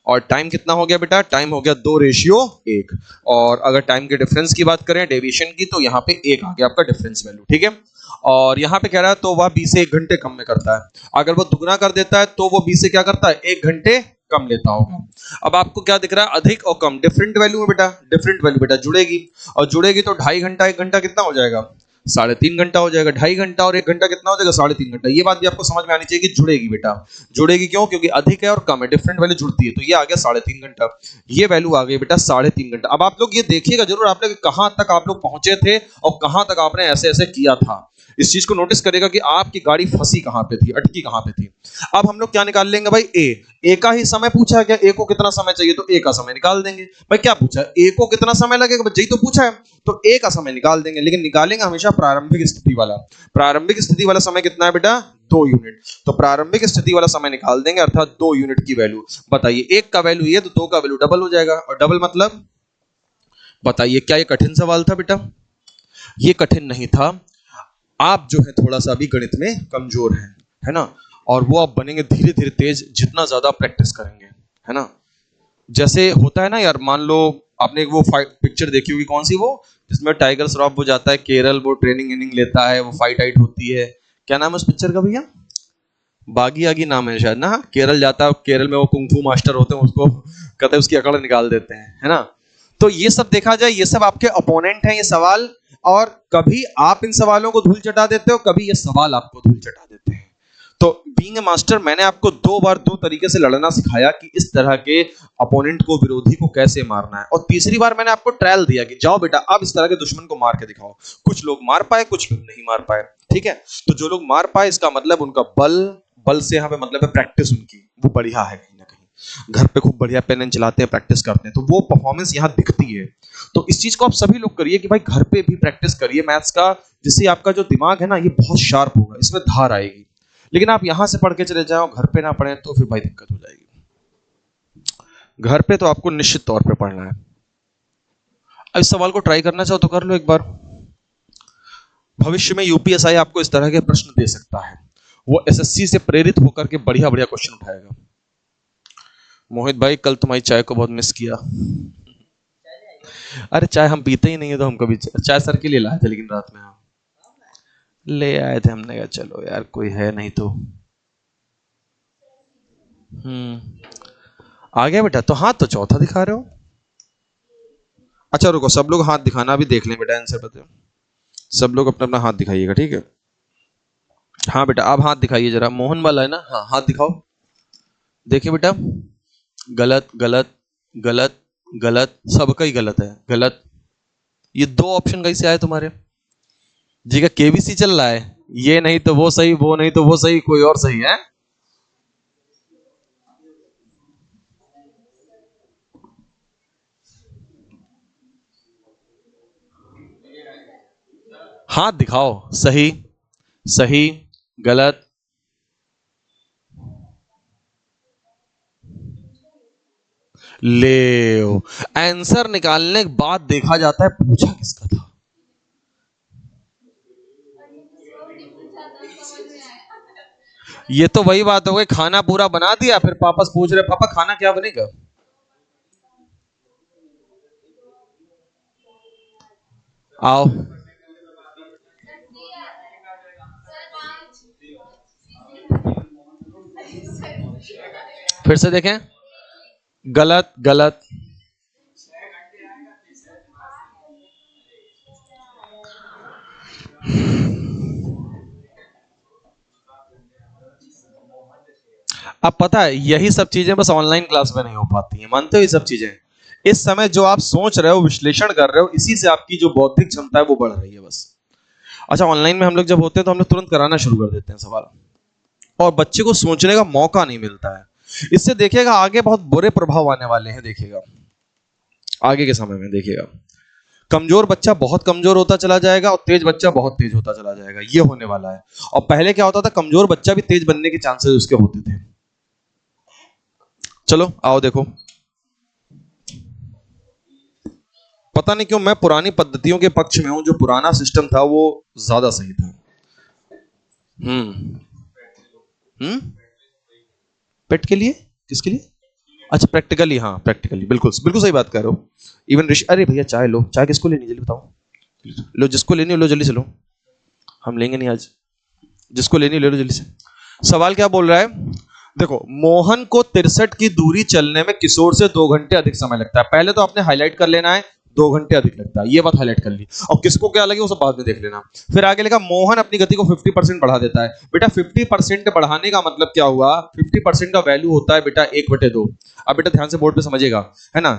और टाइम कितना हो गया बेटा? टाइम हो गया 2:1। और अगर टाइम के डिफरेंस की बात करें, डेविएशन की, तो यहाँ पे 1 आ गया आपका डिफरेंस वैल्यू, ठीक है। और यहाँ पे कह रहा है तो वह 20 से 1 घंटे कम में करता है। अगर वो दुगना कर देता है तो वो 20 से क्या करता है? 1 घंटे कम लेता होगा। अब आपको क्या दिख रहा है? अधिक और कम डिफरेंट वैल्यू है बेटा, डिफरेंट वैल्यू बेटा जुड़ेगी, और जुड़ेगी तो 2.5 घंटा 1 घंटा कितना हो जाएगा? 3.5 घंटा हो जाएगा। 2.5 घंटा और 1 घंटा कितना हो जाएगा? 3.5 घंटा। ये बात भी आपको समझ में आनी चाहिए कि जुड़ेगी बेटा, जुड़ेगी क्यों? क्योंकि अधिक है और कम है, डिफरेंट वैल्यू जुड़ती है। तो ये आ गया 3.5 घंटा, ये वैल्यू आ गई बेटा 3.5 घंटा। अब आप लोग ये देखिएगा जरूर, आप लोग कहां तक आप लोग पहुंचे थे और कहां तक आपने ऐसे ऐसे किया था। इस चीज को नोटिस करेगा कि आपकी गाड़ी फंसी कहां पे थी, अटकी कहां पे थी। अब हम लोग क्या निकाल लेंगे भाई? ए का ही समय पूछा है क्या? ए को कितना समय चाहिए, तो ए का समय निकाल देंगे। भाई क्या पूछा है? ए को कितना समय लगेगा, बच्चे तो पूछा है, तो ए का समय निकाल देंगे। लेकिन निकालेंगे हमेशा प्रारंभिक स्थिति वाला। प्रारंभिक स्थिति वाला समय कितना है बेटा? 2 यूनिट। तो प्रारंभिक स्थिति वाला समय निकाल देंगे, अर्थात 2 यूनिट की वैल्यू। बताइए, 1 का वैल्यू ये, तो 2 का वैल्यू डबल हो जाएगा। और डबल मतलब बताइए, क्या ये कठिन सवाल था बेटा? ये कठिन नहीं था। आप जो है थोड़ा सा अभी गणित में कमजोर हैं, है ना? और वो आप बनेंगे धीरे धीरे तेज, जितना ज्यादा प्रैक्टिस करेंगे, है ना? जैसे होता है ना यार, मान लो आपने एक वो पिक्चर देखी होगी, कौन सी वो, जिसमें टाइगर श्रॉफ वो जाता है केरल, वो ट्रेनिंग इनिंग लेता है, वो फाइट आइट होती है। क्या नाम है उस पिक्चर का भैया? बागी आगी नाम है शायद ना। केरल जाता है, केरल में वो कुंफू मास्टर होते हैं, उसको कहते हैं, उसकी अकड़ निकाल देते हैं, है ना? तो ये सब देखा जाए, ये सब आपके अपोनेंट हैं ये सवाल, और कभी आप इन सवालों को धूल चटा देते हो, कभी ये सवाल आपको धूल चटा देते हैं। तो बीइंग ए मास्टर, मैंने आपको 2 बार 2 तरीके से लड़ना सिखाया कि इस तरह के अपोनेंट को, विरोधी को कैसे मारना है। और तीसरी बार मैंने आपको ट्रायल दिया कि जाओ बेटा अब इस तरह के दुश्मन को मार के दिखाओ। कुछ लोग मार पाए, कुछ लोग नहीं मार पाए, ठीक है। तो जो लोग मार पाए, इसका मतलब उनका बल, बल से यहाँ पे मतलब है प्रैक्टिस उनकी वो बढ़िया है, कहीं ना कहीं घर पे खूब बढ़िया पेन एन चलाते हैं, प्रैक्टिस करते हैं, तो वो परफॉर्मेंस यहाँ दिखती है। तो इस चीज को आप सभी लोग करिए कि भाई घर पे भी प्रैक्टिस करिए मैथ्स का, जिससे आपका जो दिमाग है ना ये बहुत शार्प होगा, इसमें धार आएगी। लेकिन आप यहां से पढ़ के चले जाओ, घर पे ना पढ़े तो फिर भाई दिक्कत हो जाएगी। घर पे तो आपको निश्चित तौर पे पढ़ना है। अब इस सवाल को ट्राई करना चाहो तो कर लो एक बार। भविष्य में यूपीएसआई आपको इस तरह के प्रश्न दे सकता है, वो एसएससी से प्रेरित होकर के बढ़िया बढ़िया क्वेश्चन उठाएगा। मोहित भाई कल तुम्हारी चाय को बहुत मिस किया। अरे चाय हम पीते ही नहीं है, तो हम कभी चाय सर के लिए लाए थे, लेकिन रात में हाँ ले आए थे, हमने कहा चलो यार कोई है नहीं तो। आ गया बेटा, तो हाथ तो चौथा दिखा रहे हो। अच्छा रुको, सब लोग हाथ दिखाना भी देख लें बेटा, आंसर बताओ। सब लोग अपना अपना हाथ दिखाइएगा, ठीक है। हाँ बेटा आप हाथ दिखाइए जरा, मोहन वाला है ना, हाँ हाथ दिखाओ। देखिए बेटा, गलत गलत गलत गलत, सबका ही गलत है, गलत। ये दो ऑप्शन कैसे आए तुम्हारे जी का? केबीसी चल रहा है, ये नहीं तो वो सही, वो नहीं तो वो सही, कोई और सही है। हाथ दिखाओ, सही सही गलत। ले आंसर निकालने के बाद देखा जाता है पूछा किसका था। ये तो वही बात हो गई, खाना पूरा बना दिया, फिर पापा से पूछ रहे पापा खाना क्या बनेगा। आओ फिर से देखें, गलत गलत। अब पता है यही सब चीजें बस ऑनलाइन क्लास में नहीं हो पाती हैं, मानते हो ये सब चीजें। इस समय जो आप सोच रहे हो, विश्लेषण कर रहे हो, इसी से आपकी जो बौद्धिक क्षमता है वो बढ़ रही है बस। अच्छा ऑनलाइन में हम लोग जब होते हैं तो हम लोग तुरंत कराना शुरू कर देते हैं सवाल, और बच्चे को सोचने का मौका नहीं मिलता है। इससे देखिएगा आगे बहुत बुरे प्रभाव आने वाले हैं, देखिएगा आगे के समय में देखिएगा। कमजोर बच्चा बहुत कमजोर होता चला जाएगा, और तेज बच्चा बहुत तेज होता चला जाएगा, ये होने वाला है। और पहले क्या होता था, कमजोर बच्चा भी तेज बनने के चांसेस उसके होते थे। चलो आओ देखो, पता नहीं क्यों मैं पुरानी पद्धतियों के पक्ष में हूं, जो पुराना सिस्टम था वो ज्यादा सही था। हम्म हम्म पेट के लिए, किसके लिए? अच्छा प्रैक्टिकली, हाँ प्रैक्टिकली, बिल्कुल बिल्कुल सही बात कर रहे हो। इवन ऋषि, अरे भैया चाय लो, चाय किसको लेनी जल्दी बताओ। लो जिसको लेनी हो लो, जल्दी से लो, हम लेंगे नहीं आज। जिसको लेनी ले लो जल्दी से। सवाल क्या बोल रहा है, देखो मोहन को 63 की दूरी चलने में किशोर से 2 घंटे अधिक समय लगता है। पहले तो आपने हाईलाइट कर लेना है 2 घंटे अधिक लगता है, ये बात हाईलाइट कर ली। और किसको क्या लगे वो सब बाद में देख लेना। फिर आगे लिखा मोहन अपनी गति को 50% बढ़ा देता है। बेटा 50% बढ़ाने का मतलब क्या हुआ, 50% का वैल्यू होता है बेटा 1/2। अब बेटा ध्यान से बोर्ड पे समझिएगा, है ना।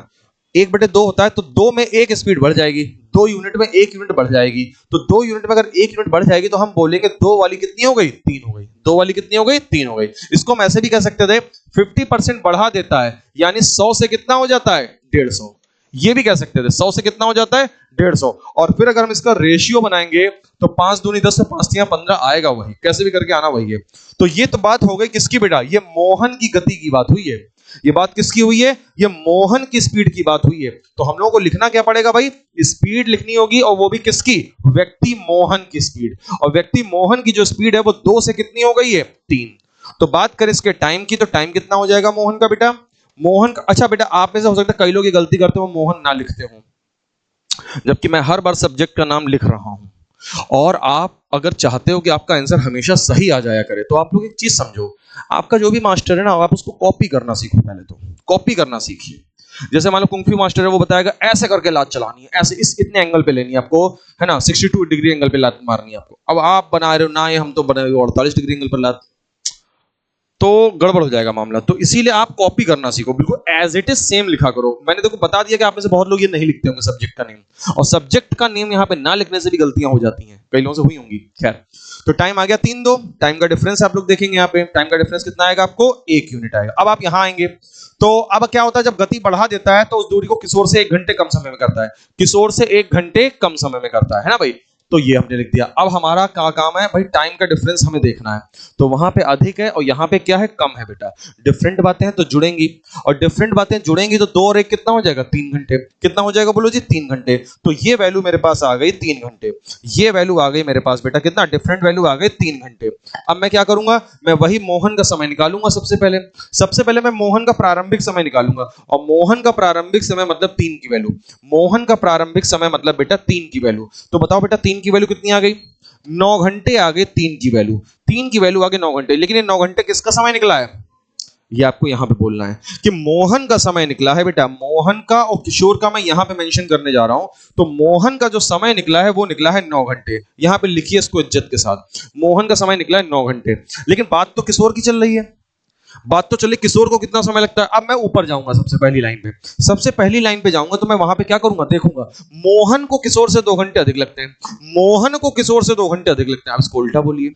1/2 होता है, तो 2 में 1 स्पीड बढ़ जाएगी, 2 यूनिट में 1 यूनिट बढ़ जाएगी। तो 2 यूनिट में अगर 1 यूनिट बढ़ जाएगी तो हम बोलेंगे 2 वाली कितनी हो गई, 3 हो गई। 2 वाली कितनी हो गई, 3 हो गई। इसको हम ऐसे भी कह सकते थे 50% बढ़ा देता है, यानी 100 से कितना हो जाता है, 150। ये भी कह सकते थे 100 से कितना हो जाता है, 150। और फिर अगर हम इसका रेशियो बनाएंगे तो 5 दूनी 10 से 5 तियां 15 आएगा, वही कैसे भी करके आना वही है। तो ये तो बात हो गई किसकी बेटा, ये मोहन की गति की बात हुई है। ये बात किसकी हुई है, ये मोहन की स्पीड की बात हुई है। तो हम लोगों को लिखना क्या पड़ेगा भाई, स्पीड लिखनी होगी, और वो भी किसकी, व्यक्ति मोहन की स्पीड। और व्यक्ति मोहन की जो स्पीड है वो 2 से कितनी हो गई है, 3। तो बात करें इसके टाइम की, तो टाइम कितना हो जाएगा मोहन का बेटा, मोहन का। अच्छा बेटा आप में से हो सकता है कई लोग ये गलती करते हो, मोहन ना लिखते हो, जबकि मैं हर बार सब्जेक्ट का नाम लिख रहा हूं। और आप अगर चाहते हो कि आपका आंसर हमेशा सही आ जाया करे, तो आप लोग एक चीज समझो, आपका जो भी मास्टर है ना, आप उसको कॉपी करना सीखो। पहले तो कॉपी करना सीखिए। जैसे मान लो कुंफू मास्टर है, वो बताएगा ऐसे करके लात चलानी है, ऐसे इस इतने एंगल पे लेनी है आपको, है ना, 62 डिग्री एंगल पे लात मारनी है आपको। अब आप बना रहे हो ना, ये हम तो बना रहे हो 48 डिग्री एंगल पर लात। तो गड़बड़ हो जाएगा मामला। तो इसीलिए आप कॉपी करना सीखो, बिल्कुल एज इट इज सेम लिखा करो। मैंने देखो बता दिया कि आप में से बहुत लोग ये नहीं लिखते होंगे सब्जेक्ट का नेम, और सब्जेक्ट का नेम यहाँ पे ना लिखने से भी गलतियां हो जाती हैं, कई लोगों से हुई होंगी। खैर, तो टाइम आ गया 3-2, टाइम का डिफरेंस आप लोग देखेंगे यहाँ पे, टाइम का डिफरेंस कितना आएगा आपको, 1 यूनिट आएगा। अब आप यहाँ आएंगे, तो अब क्या होता है, जब गति बढ़ा देता है तो उस दूरी को किशोर से 1 घंटे कम समय में करता है, किशोर से 1 घंटे कम समय में करता है ना भाई। तो ये हमने लिख दिया। अब हमारा क्या काम है भाई, टाइम का डिफरेंस हमें देखना है। तो वहां पे अधिक है और यहाँ पे क्या है, कम है बेटा। डिफरेंट बातें हैं तो जुड़ेंगी, और डिफरेंट बातें जुड़ेंगी तो 2 और 1 कितना हो जाएगा, 3 घंटे। कितना हो जाएगा बोलो जी, 3 घंटे। तो ये वैल्यू मेरे पास आ गई 3 घंटे, ये वैल्यू आ गई मेरे पास बेटा कितना, डिफरेंट वैल्यू आ गई 3 घंटे। अब मैं क्या करूंगा, मैं वही मोहन का समय निकालूंगा। सबसे पहले मैं मोहन का प्रारंभिक समय निकालूंगा, और मोहन का प्रारंभिक समय मतलब 3 की वैल्यू। मोहन का प्रारंभिक समय मतलब बेटा 3 की वैल्यू। तो बताओ बेटा 3 की वैल्यू कितनी आ गई, 9 घंटे आ गए। 3 की वैल्यू, 3 की वैल्यू आ गई 9 घंटे। लेकिन ये 9 घंटे किसका समय निकला है, ये आपको यहां पे बोलना है कि मोहन का समय निकला है बेटा, मोहन का और किशोर का मैं यहां पे मेंशन करने जा रहा हूं। तो मोहन का जो समय निकला है वो निकला है 9 घंटे। यहां पे लिखिए इसको इज्जत के साथ, मोहन का समय निकला है 9 घंटे। लेकिन बात तो किशोर की चल रही है, बात तो चलिए किशोर को कितना समय लगता है। अब मैं ऊपर जाऊंगा, सबसे पहली लाइन पे, सबसे पहली लाइन पे जाऊंगा, तो मैं वहां पे क्या करूंगा, देखूंगा मोहन को किशोर से 2 घंटे अधिक लगते हैं, मोहन को किशोर से 2 घंटे अधिक लगते हैं। आप इसको उल्टा बोलिए,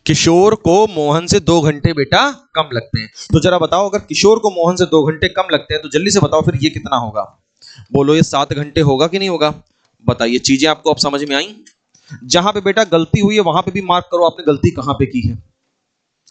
किशोर को मोहन से 2 घंटे बेटा कम लगते हैं। तो जरा बताओ, अगर किशोर को मोहन से 2 घंटे कम लगते हैं तो जल्दी से बताओ फिर ये कितना होगा, बोलो ये 7 घंटे होगा कि नहीं होगा। बताइए, चीजें आपको अब समझ में आई। जहां पे बेटा गलती हुई है वहां पे भी मार्क करो, आपने गलती कहां पे की है,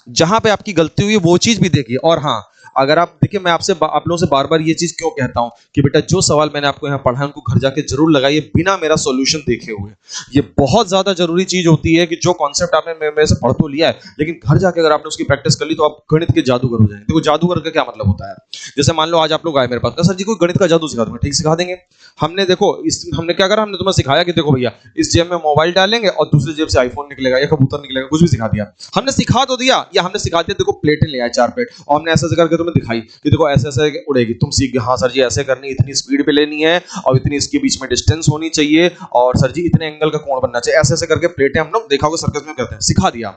जहां पे आपकी गलती हुई है वो चीज भी देखिए। और हाँ, अगर आप देखिए, मैं आपसे आप लोगों से बार बार ये चीज क्यों कहता हूं कि बेटा जो सवाल मैंने आपको यहाँ पढ़ा है उनको घर जाके जरूर लगाइए बिना मेरा सॉल्यूशन देखे हुए। ये बहुत ज्यादा जरूरी चीज होती है कि जो कॉन्सेप्ट आपने मेरे से पढ़ तो लिया है, लेकिन घर जाके अगर आपने उसकी प्रैक्टिस कर ली तो आप गणित के जादूगर हो जाएंगे। देखो जादूगर का क्या मतलब होता है, जैसे मान लो आज आप लोग आए मेरे पास, सर जी कोई गणित का जादू सिखा दूंगा, ठीक सिखा देंगे। हमने देखो हमने क्या करा, हमने तुम्हें सिखाया कि देखो भैया इस जेब में मोबाइल डालेंगे और दूसरी जेब से आईफोन निकलेगा या कबूतर निकलेगा, कुछ भी सिखा दिया। हमने सिखा तो दिया, या हमने सिखा दिया देखो प्लेटें ले आए 4 प्लेट, और हमने ऐसे ऐसे करके तुम्हें दिखाई कि देखो ऐसे ऐसे उड़ेगी, तुम सीख गए। हाँ सर जी ऐसे करनी, इतनी स्पीड पे लेनी है, और इतनी इसके बीच में डिस्टेंस होनी चाहिए, और सर जी इतने एंगल का कोण बनना चाहिए, ऐसे ऐसे करके प्लेटें हम लोग देखा होगा सर्कस में करते हैं, सिखा दिया।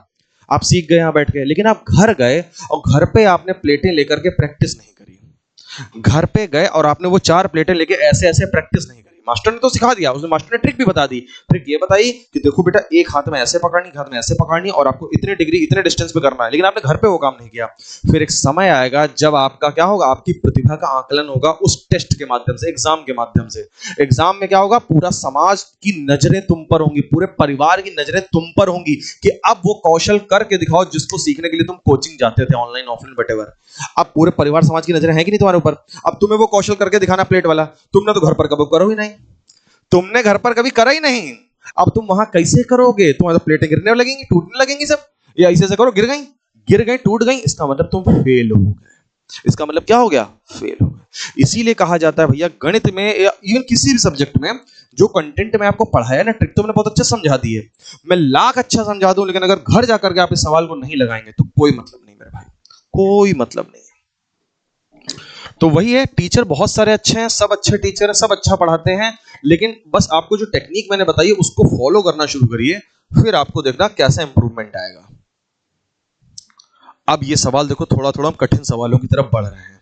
आप सीख गए यहाँ बैठ के, लेकिन आप घर गए और घर पे आपने प्लेटें लेकर के प्रैक्टिस नहीं करी। घर पे गए और आपने वो 4 प्लेटें लेके ऐसे ऐसे प्रैक्टिस नहीं करी। मास्टर ने तो सिखा दिया, उसने मास्टर ने ट्रिक भी बता दी। ट्रिक ये बताई कि देखो बेटा एक हाथ में ऐसे पकड़नी, एक हाथ में ऐसे पकड़नी, और आपको इतने डिग्री इतने डिस्टेंस पे करना है, लेकिन आपने घर पे वो काम नहीं किया। फिर एक समय आएगा जब आपका क्या होगा, आपकी प्रतिभा का आकलन होगा उस टेस्ट के माध्यम से, एग्जाम के माध्यम से। एग्जाम में क्या होगा, पूरा समाज की नजरें तुम पर होंगी, पूरे परिवार की नजरें तुम पर होंगी कि अब वो कौशल करके दिखाओ जिसको सीखने के लिए तुम कोचिंग जाते थे, ऑनलाइन ऑफलाइन वटेवर। अब पूरे परिवार समाज की नजरें हैं कि नहीं तुम्हारे ऊपर। अब तुम्हें वो कौशल करके दिखाना प्लेट वाला, तुमने तो घर पर कभी करो ही नहीं, तुमने घर पर कभी करा ही नहीं। अब तुम वहां कैसे करोगे, तुम्हारी तो प्लेटें गिरने लगेंगी, टूटने लगेंगी सब। या ऐसे ऐसे करो, गिर गई, गिर गई, टूट गई, इसका मतलब तुम फेल हो गए। इसका मतलब क्या हो गया, फेल हो गए। इसीलिए कहा जाता है भैया गणित में या इवन किसी भी सब्जेक्ट में, जो कंटेंट में आपको पढ़ाया ना, ट्रिक तो मैंने बहुत अच्छा समझा दी है। मैं लाख अच्छा समझा दूं, लेकिन अगर घर जाकर के आप इस सवाल को नहीं लगाएंगे तो कोई मतलब नहीं मेरे भाई, कोई मतलब नहीं। तो वही है, टीचर बहुत सारे अच्छे हैं, सब अच्छे टीचर हैं, सब अच्छा पढ़ाते हैं, लेकिन बस आपको जो टेक्निक मैंने बताई है उसको फॉलो करना शुरू करिए, फिर आपको देखना कैसा इंप्रूवमेंट आएगा। अब ये सवाल देखो, थोड़ा थोड़ा हम कठिन सवालों की तरफ बढ़ रहे हैं।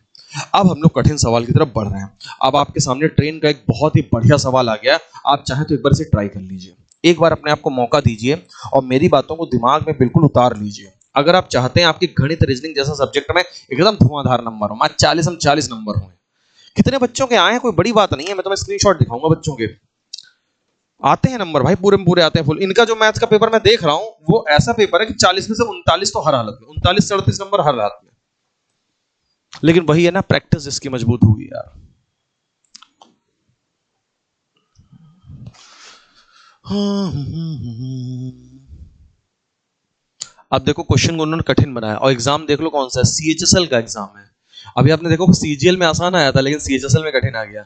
अब हम लोग कठिन सवाल की तरफ बढ़ रहे हैं। अब आपके सामने ट्रेन का एक बहुत ही बढ़िया सवाल आ गया, आप चाहें तो एक बार इसे ट्राई कर लीजिए, एक बार अपने आप को मौका दीजिए और मेरी बातों को दिमाग में बिल्कुल उतार लीजिए। अगर आप चाहते हैं आपकी गणित रीजनिंग जैसा सब्जेक्ट में एकदम धुआंधार नंबर हो, मैं 40 हम 40 नंबर हों। कितने बच्चों के आए हैं कोई बड़ी बात नहीं है, मैं तुम्हें स्क्रीनशॉट दिखाऊंगा बच्चों के, आते हैं नंबर भाई, पूरे में पूरे आते हैं फुल। इनका जो मैथ्स का पेपर मैं देख रहा हूं वो ऐसा पेपर है कि 40 में से 39 तो हर हालत में, 39 से 38 नंबर हर हालत में। लेकिन वही है ना, प्रैक्टिस जिसकी मजबूत होगी यार। अब देखो क्वेश्चन उन्होंने कठिन बनाया, और एग्जाम देख लो कौन सा है, सीएचएसएल का एग्जाम है। अभी आपने देखो सीजीएल में आसान आया था, लेकिन सीएचएसएल में कठिन आ गया।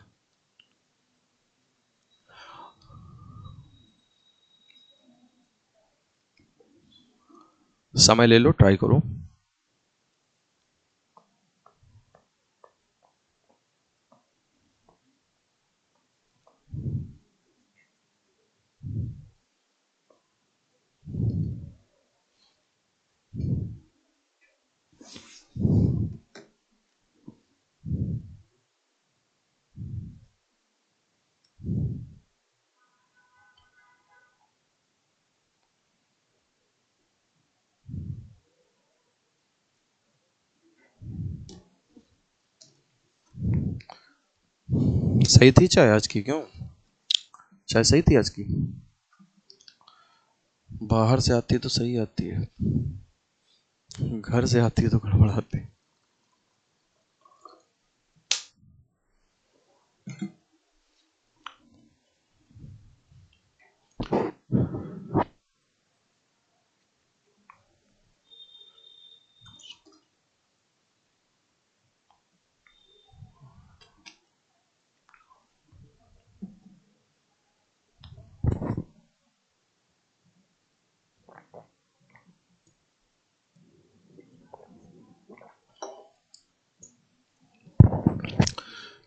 समय ले लो, ट्राई करो। सही थी चाय आज की? क्यों, चाय सही थी आज की? बाहर से आती है तो सही आती है, घर से आती है तो गड़बड़ आती है।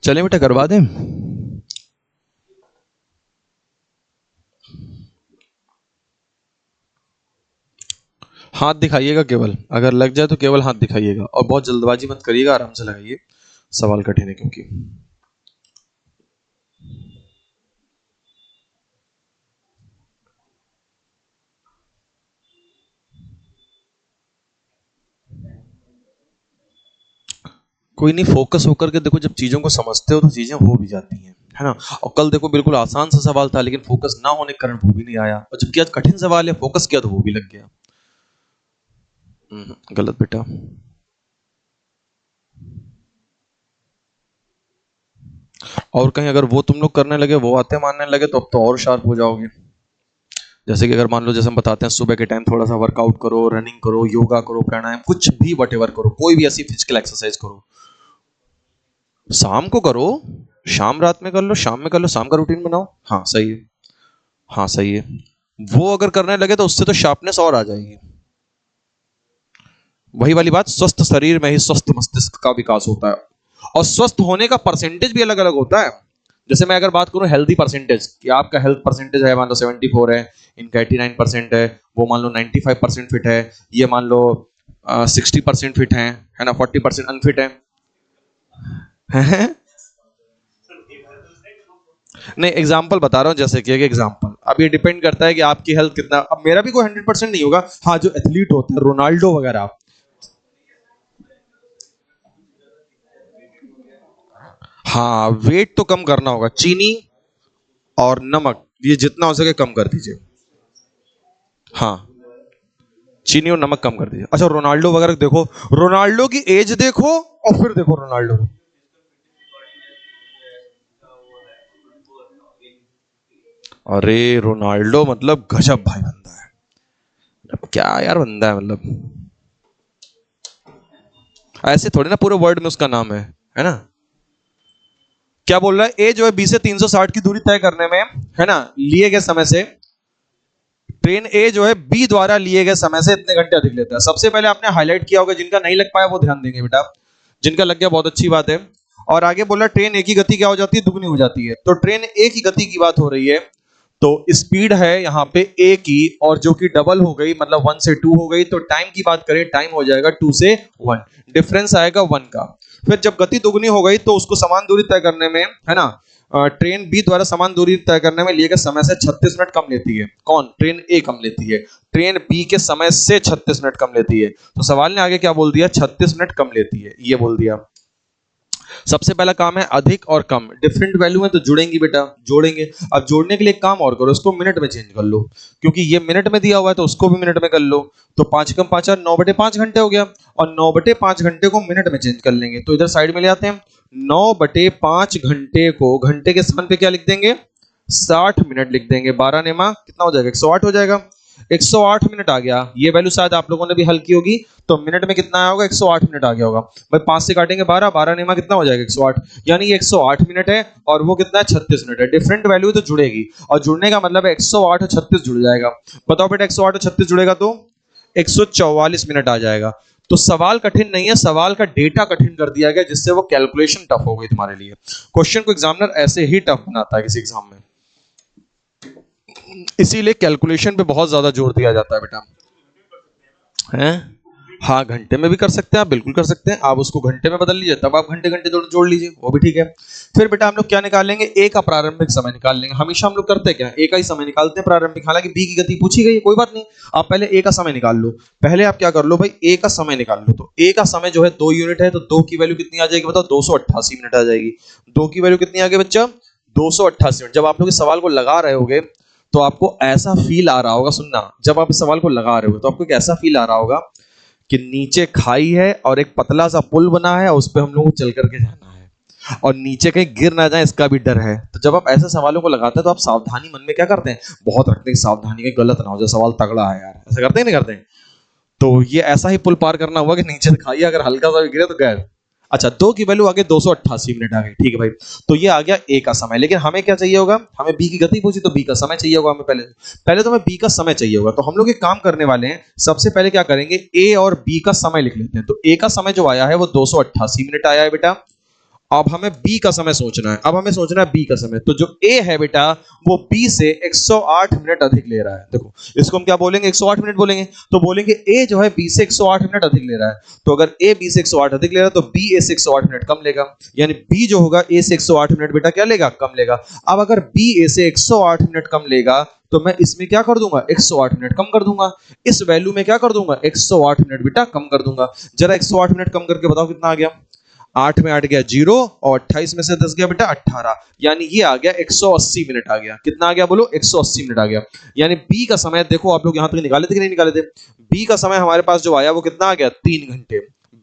चले बेटा करवा दें? हाथ दिखाइएगा केवल, अगर लग जाए तो केवल हाथ दिखाइएगा, और बहुत जल्दबाजी मत करिएगा, आराम से लगाइए, सवाल कठिन है क्योंकि। कोई नहीं, फोकस होकर के देखो, जब चीजों को समझते हो तो चीजें हो भी जाती हैं, है ना। और कल देखो बिल्कुल आसान सा सवाल था, लेकिन फोकस ना होने के कारण वो भी नहीं आया, और जबकि आज कठिन सवाल है, फोकस किया तो वो भी लग गया। गलत बेटा। और कहीं अगर वो तुम लोग करने लगे, वो आते मानने लगे, तो अब तो और शार्प हो जाओगे। जैसे कि अगर मान लो, जैसे हम बताते हैं सुबह के टाइम थोड़ा सा वर्कआउट करो, रनिंग करो, योगा करो, प्राणायाम, कुछ भी वटेवर करो, कोई भी ऐसी फिजिकल एक्सरसाइज करो, शाम को करो, शाम रात में कर लो, शाम में कर लो, शाम का रूटीन बनाओ। हाँ सही है, हाँ सही है। वो अगर करने लगे तो उससे तो शार्पनेस और आ जाएगी। वही वाली बात, स्वस्थ शरीर में ही स्वस्थ मस्तिष्क का विकास होता है, और स्वस्थ होने का परसेंटेज भी अलग अलग होता है। जैसे मैं अगर बात करूं हेल्दी परसेंटेज, कि आपका हेल्थ परसेंटेज है मान लो 74 है, इनका 89% है, वो मान लो 95% फिट है, ये मान लो 60% फिट है ना, 40% अनफिट है। नहीं, एग्जाम्पल बता रहा हूँ, जैसे कि एक एग्जाम्पल, अब ये डिपेंड करता है कि आपकी हेल्थ कितना, अब मेरा भी कोई 100% नहीं होगा, हाँ जो एथलीट होते हैं रोनाल्डो वगैरह। हाँ वेट तो कम करना होगा, चीनी और नमक ये जितना हो सके कम कर दीजिए। हाँ, चीनी और नमक कम कर दीजिए। अच्छा रोनाल्डो वगैरह देखो, रोनाल्डो की एज देखो, और फिर देखो रोनाल्डो को। अरे रोनाल्डो मतलब गजब भाई बंदा है, अब क्या यार बंदा है मतलब, ऐसे थोड़ी ना पूरे वर्ल्ड में उसका नाम है ना। क्या बोल रहा है, ए जो है 20 से 360 की दूरी तय करने में, है ना, लिए गए समय से, ट्रेन ए जो है बी द्वारा लिए गए समय से इतने घंटे अधिक लेता है। सबसे पहले आपने हाईलाइट किया होगा, जिनका नहीं लग पाया वो ध्यान देंगे बेटा, जिनका लग गया बहुत अच्छी बात है। और आगे बोला ट्रेन ए की गति क्या हो जाती है, दुगनी हो जाती है, तो ट्रेन ए की गति की बात हो रही है, तो स्पीड है यहाँ पे ए की, और जो कि डबल हो गई, मतलब 1 से 2 हो गई, तो टाइम की बात करें, टाइम हो जाएगा 2 से 1, डिफरेंस आएगा 1 का। फिर जब गति दुगनी हो गई तो उसको समान दूरी तय करने में, है ना, ट्रेन बी द्वारा समान दूरी तय करने में लिए गए समय से 36 मिनट कम लेती है। कौन, ट्रेन ए कम लेती है, ट्रेन बी के समय से 36 मिनट कम लेती है। तो सवाल ने आगे क्या बोल दिया, 36 मिनट कम लेती है, ये बोल दिया। सबसे पहला काम है अधिक और कम, डिफरेंट वैल्यू है तो जुड़ेंगी बेटा, जोड़ेंगे। अब जोड़ने के लिए एक काम और करो, इसको मिनट में चेंज कर लो, क्योंकि ये मिनट में दिया हुआ है तो उसको भी मिनट में कर लो। तो 5 कम 5 9/5 घंटे हो गया, और 9/5 घंटे को मिनट में चेंज कर लेंगे, तो इधर साइड में ले आते हैं। 9/5 घंटे को घंटे के स्थान पे क्या लिख देंगे, 60 मिनट लिख देंगे, 12 नेमा कितना हो जाएगा, 108 हो जाएगा। 108 मिनट आ गया, ये वैल्यू शायद आप लोगों ने भी हल की होगी, तो मिनट में कितना आया होगा, 108 मिनट आ गया होगा। भाई 5 से काटेंगे 12, 12 नेमा कितना हो जाएगा, 108, यानी ये 108 मिनट है, और वो कितना है, 36 मिनट है। डिफरेंट वैल्यू तो जुड़ेगी, और जुड़ने का मतलब है 108 और 36 जुड़ जाएगा। बताओ बेटा 108 और 36 जुड़ेगा तो 144 मिनट आ जाएगा। तो सवाल कठिन नहीं है, सवाल का डेटा कठिन कर दिया गया, जिससे वो कैलकुलेशन टफ हो गई तुम्हारे लिए। क्वेश्चन को एग्जामिनर ऐसे ही टफ बनाता है किसी एग्जाम में, इसीलिए कैलकुलेशन पे बहुत ज्यादा जोर दिया जाता है बेटा, हैं। हाँ, घंटे में भी कर सकते हैं आप, बिल्कुल कर सकते हैं। आप उसको घंटे में बदल लीजिए, तब आप घंटे घंटे जोड़ लीजिए, वो भी ठीक है। फिर बेटा हम लोग क्या निकालेंगे, ए का प्रारंभिक समय निकाल लेंगे। हमेशा हम लोग करते क्या है, ए का ही समय निकालते हैं प्रारंभिक। हालांकि बी की गति पूछी गई है, कोई बात नहीं, आप पहले ए का समय निकाल लो। पहले आप क्या कर लो भाई, ए का समय निकाल लो। तो ए का समय जो है 2 यूनिट है, तो 2 की वैल्यू कितनी आ जाएगी बताओ, 288 मिनट आ जाएगी। 2 की वैल्यू कितनी आ गई बच्चा, 288 मिनट। जब आप लोग इस सवाल को लगा रहे होगे तो आपको ऐसा फील आ रहा होगा, सुनना, जब आप इस सवाल को लगा रहे हो तो आपको एक ऐसा फील आ रहा होगा कि नीचे खाई है और एक पतला सा पुल बना है, उस पे हम लोग को चल करके जाना है और नीचे कहीं गिर ना जाए इसका भी डर है। तो जब आप ऐसे सवालों को लगाते हैं तो आप सावधानी मन में क्या करते हैं, बहुत रखते हैं, सावधानी कहीं गलत ना हो जाए, सवाल तगड़ा है यार, ऐसा करते हैं नहीं करते हैं। तो ये ऐसा ही पुल पार करना हुआ कि नीचे से खाई अगर हल्का सा भी गिरे तो गैर। अच्छा, 2 की वैल्यू आगे 288 मिनट आ गई, ठीक है भाई। तो ये आ गया ए का समय। लेकिन हमें क्या चाहिए होगा, हमें बी की गति पूछी तो बी का समय चाहिए होगा हमें। पहले पहले तो हमें बी का समय चाहिए होगा। तो हम लोग एक काम करने वाले हैं, सबसे पहले क्या करेंगे, ए और बी का समय लिख लेते हैं। तो ए का समय जो आया है वो 288 मिनट आया है बेटा। अब हमें बी का समय सोचना है, अब हमें सोचना है बी का समय। तो जो ए है बेटा वो बी से 108 मिनट अधिक ले रहा है। देखो इसको हम क्या बोलेंगे, 108 मिनट बोलेंगे। तो बोलेंगे ए जो है बी से 108 मिनट अधिक ले रहा है। तो अगर ए बी से 108 अधिक ले रहा है तो बी ए से 108 मिनट कम लेगा, यानी बी जो होगा ए से 108 मिनट बेटा क्या लेगा, कम लेगा। अब अगर बी ए से 108 मिनट कम लेगा तो मैं इसमें क्या कर दूंगा, 108 मिनट कम कर दूंगा। इस वैल्यू में क्या कर दूंगा, 108 मिनट बेटा कम कर दूंगा। जरा 108 मिनट कम करके बताओ कितना आ गया। 8 में 8 गया 0 और 28 में से 10 गया बेटा 18, यानी ये आ गया 180 मिनट आ गया। कितना आ गया बोलो, 180 मिनट आ गया। यानी बी का समय देखो, आप लोग यहां तक निकाले थे कि नहीं निकाले थे, बी का समय हमारे पास जो आया वो कितना आ गया, 3 घंटे।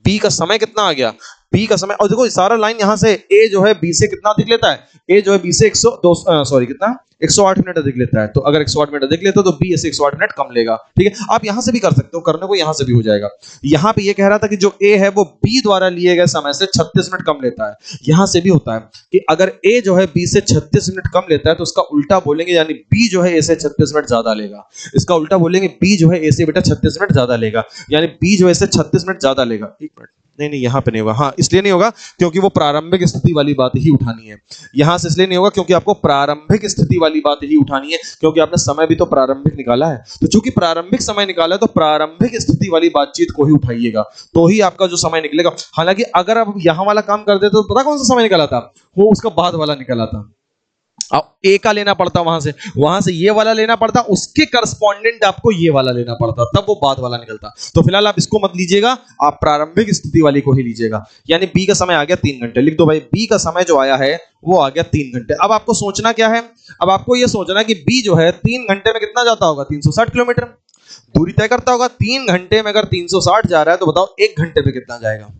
बी का समय कितना आ गया, बी का समय, और देखो सारा लाइन यहां से ए जो है बी से कितना अधिक लेता है, ए जो है बी से 102 सॉरी कितना 108 मिनट अधिक लेता है। तो अगर 108 मिनट अधिक लेता है तो बी से 108 मिनट कम लेगा, ठीक है। आप यहां से भी कर सकते हो, करने को यहां से भी हो जाएगा। यहां पे ये कह रहा था कि जो ए है वो बी द्वारा लिए गए समय से 36 मिनट कम लेता है। यहां से भी होता है कि अगर ए जो है बी से 36 मिनट कम लेता है तो उसका उल्टा बोलेंगे, यानी बी जो है ए से 36 मिनट ज्यादा लेगा। इसका उल्टा बोलेंगे, बी जो है ए से बेटा 36 मिनट ज्यादा लेगा, यानी बी जो है से 36 मिनट ज्यादा लेगा। एक मिनट, नहीं नहीं यहां पे नहीं होगा, हाँ इसलिए नहीं होगा क्योंकि वो प्रारंभिक स्थिति वाली बात ही उठानी है। यहां से इसलिए नहीं होगा क्योंकि आपको प्रारंभिक स्थिति वाली बात ही उठानी है, क्योंकि आपने समय भी तो प्रारंभिक निकाला है। तो चूंकि प्रारंभिक समय निकाला है तो प्रारंभिक स्थिति वाली बातचीत को ही उठाइएगा, तो ही आपका जो समय निकलेगा। हालांकि अगर आप यहां वाला काम कर देते तो पता कौन सा समय निकाला था, वो उसका बाद वाला निकाला था। अब ए का लेना पड़ता, वहां से ये वाला लेना पड़ता, उसके करस्पॉन्डेंट आपको ये वाला लेना पड़ता, तब वो बाद वाला निकलता। तो फिलहाल आप इसको मत लीजिएगा, आप प्रारंभिक स्थिति वाली को ही लीजिएगा। यानी बी का समय आ गया 3 घंटे, लिख दो भाई, बी का समय जो आया है वो आ गया 3 घंटे। अब आपको सोचना क्या है, अब आपको ये सोचना कि बी जो है 3 घंटे में कितना जाता होगा, 360 किलोमीटर दूरी तय करता होगा। 3 घंटे में अगर 360 जा रहा है तो बताओ 1 घंटे में कितना जाएगा,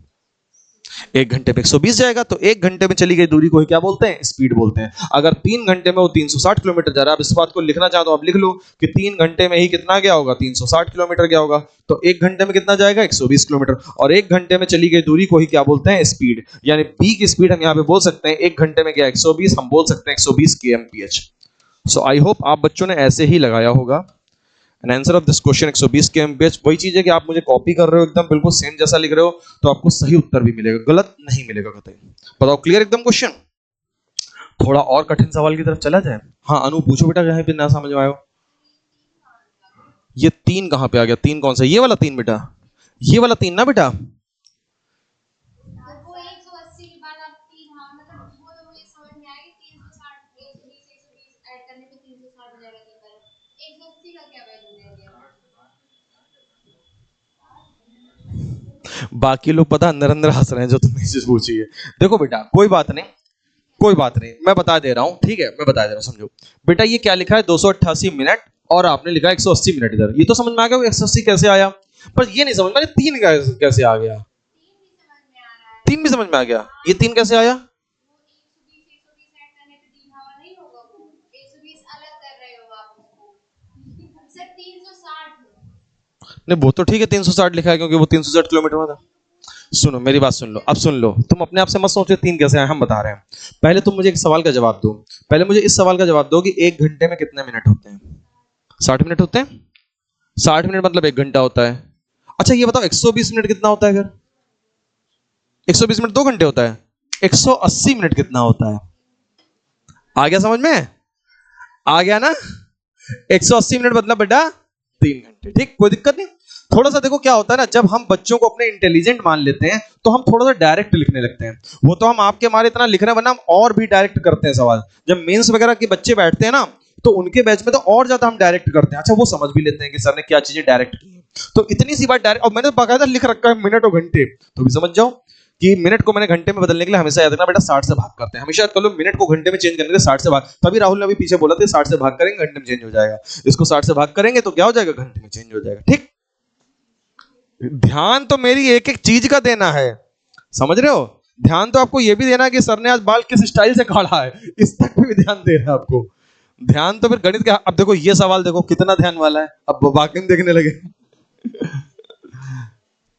1 घंटे पे 120 जाएगा। तो 1 घंटे में चली गई दूरी को ही क्या बोलते हैं, स्पीड बोलते हैं। अगर 3 घंटे में वो 360 किलोमीटर जा रहा है, आप इस बात को लिखना चाहते हो आप लिख लो कि 3 घंटे में ही कितना गया होगा, 360 किलोमीटर गया होगा। तो 1 घंटे में कितना जाएगा, 120 किलोमीटर। और 1 घंटे में चली गई दूरी को ही क्या बोलते हैं, स्पीड। यानी बी की स्पीड हम यहाँ पे बोल सकते हैं 1 घंटे में गया 120, हम बोल सकते हैं 120 kmph। सो आई होप आप बच्चों ने ऐसे ही लगाया होगा। An answer of this question 120 kmph। वही चीज है कि आप मुझे कॉपी कर रहे हो, एकदम बिल्कुल सेम जैसा लिख रहे हो, तो आपको सही उत्तर भी मिलेगा, गलत नहीं मिलेगा कतई। बताओ क्लियर एकदम क्वेश्चन। थोड़ा और कठिन सवाल की तरफ चला जाए। हाँ अनु पूछो बेटा, कहीं पे ना समझ में आयो। ये 3 कहां पे आ गया, 3 कौन सा, ये वाला 3 बेटा, ये वाला 3 ना बेटा। बाकी लोग पता अंदर अंदर हंस रहे हैं जो तुमने चीज पूछी है। देखो बेटा कोई बात नहीं, कोई बात नहीं, मैं बता दे रहा हूं, ठीक है मैं बता दे रहा हूं, समझो बेटा। ये क्या लिखा है 288 मिनट और आपने लिखा 180 मिनट इधर, ये तो समझ में आ गया 180 कैसे आया, पर ये नहीं समझ में आया 3 कैसे आ गया। 3 भी समझ में आ गया, ये 3 कैसे आया। नहीं वो तो ठीक है 360 लिखा है क्योंकि वो 360 किलोमीटर में था। सुनो मेरी बात सुन लो, अब सुन लो, तुम अपने आप से मत सोचो 3 कैसे आए, हम बता रहे हैं। पहले तुम मुझे एक सवाल का जवाब दो, पहले मुझे इस सवाल का जवाब दो कि 1 घंटे में कितने मिनट होते हैं। 60 मिनट होते हैं, 60 मिनट मतलब 1 घंटा होता है। अच्छा ये बताओ 120 मिनट कितना होता है, अगर 120 मिनट 2 घंटे होता है, 180 मिनट कितना होता है। आ गया समझ में, आ गया ना। 180 मिनट मतलब बेटा 3 घंटे, ठीक कोई दिक्कत नहीं। थोड़ा सा देखो क्या होता है ना, जब हम बच्चों को अपने इंटेलिजेंट मान लेते हैं तो हम थोड़ा सा डायरेक्ट लिखने लगते हैं। वो तो हम आपके हमारे इतना लिख रहे हैं, वरना हम और भी डायरेक्ट करते हैं सवाल। जब मेंस वगैरह के बच्चे बैठते हैं ना, तो उनके बैच में तो और ज्यादा हम डायरेक्ट करते हैं। अच्छा, वो समझ भी लेते हैं कि सर ने क्या चीजें डायरेक्ट की हैं। तो इतनी सी बात डायरेक्ट, और मैंने बाकायदा लिख रखा है मिनट और घंटे, तो भी समझ जाओ कि मिनट को मैंने घंटे में बदलने के लिए हमेशा याद रखना बेटा 60 से भाग करते हैं। हमेशा याद कर लो, मिनट को घंटे में चेंज करने के लिए 60 से भाग। तभी राहुल ने अभी पीछे बोला था 60 से भाग करेंगे घंटे में चेंज हो जाएगा। इसको 60 से भाग करेंगे तो क्या हो जाएगा, घंटे में चेंज हो जाएगा। ठीक, ध्यान तो मेरी एक एक चीज का देना है, समझ रहे हो। ध्यान तो आपको यह भी देना है कि सर ने आज बाल किस स्टाइल से काढ़ा है, इस तक पे भी ध्यान देना है आपको। ध्यान तो फिर गणित का। अब देखो ये सवाल देखो कितना ध्यान वाला है, अब बाकी में देखने लगे।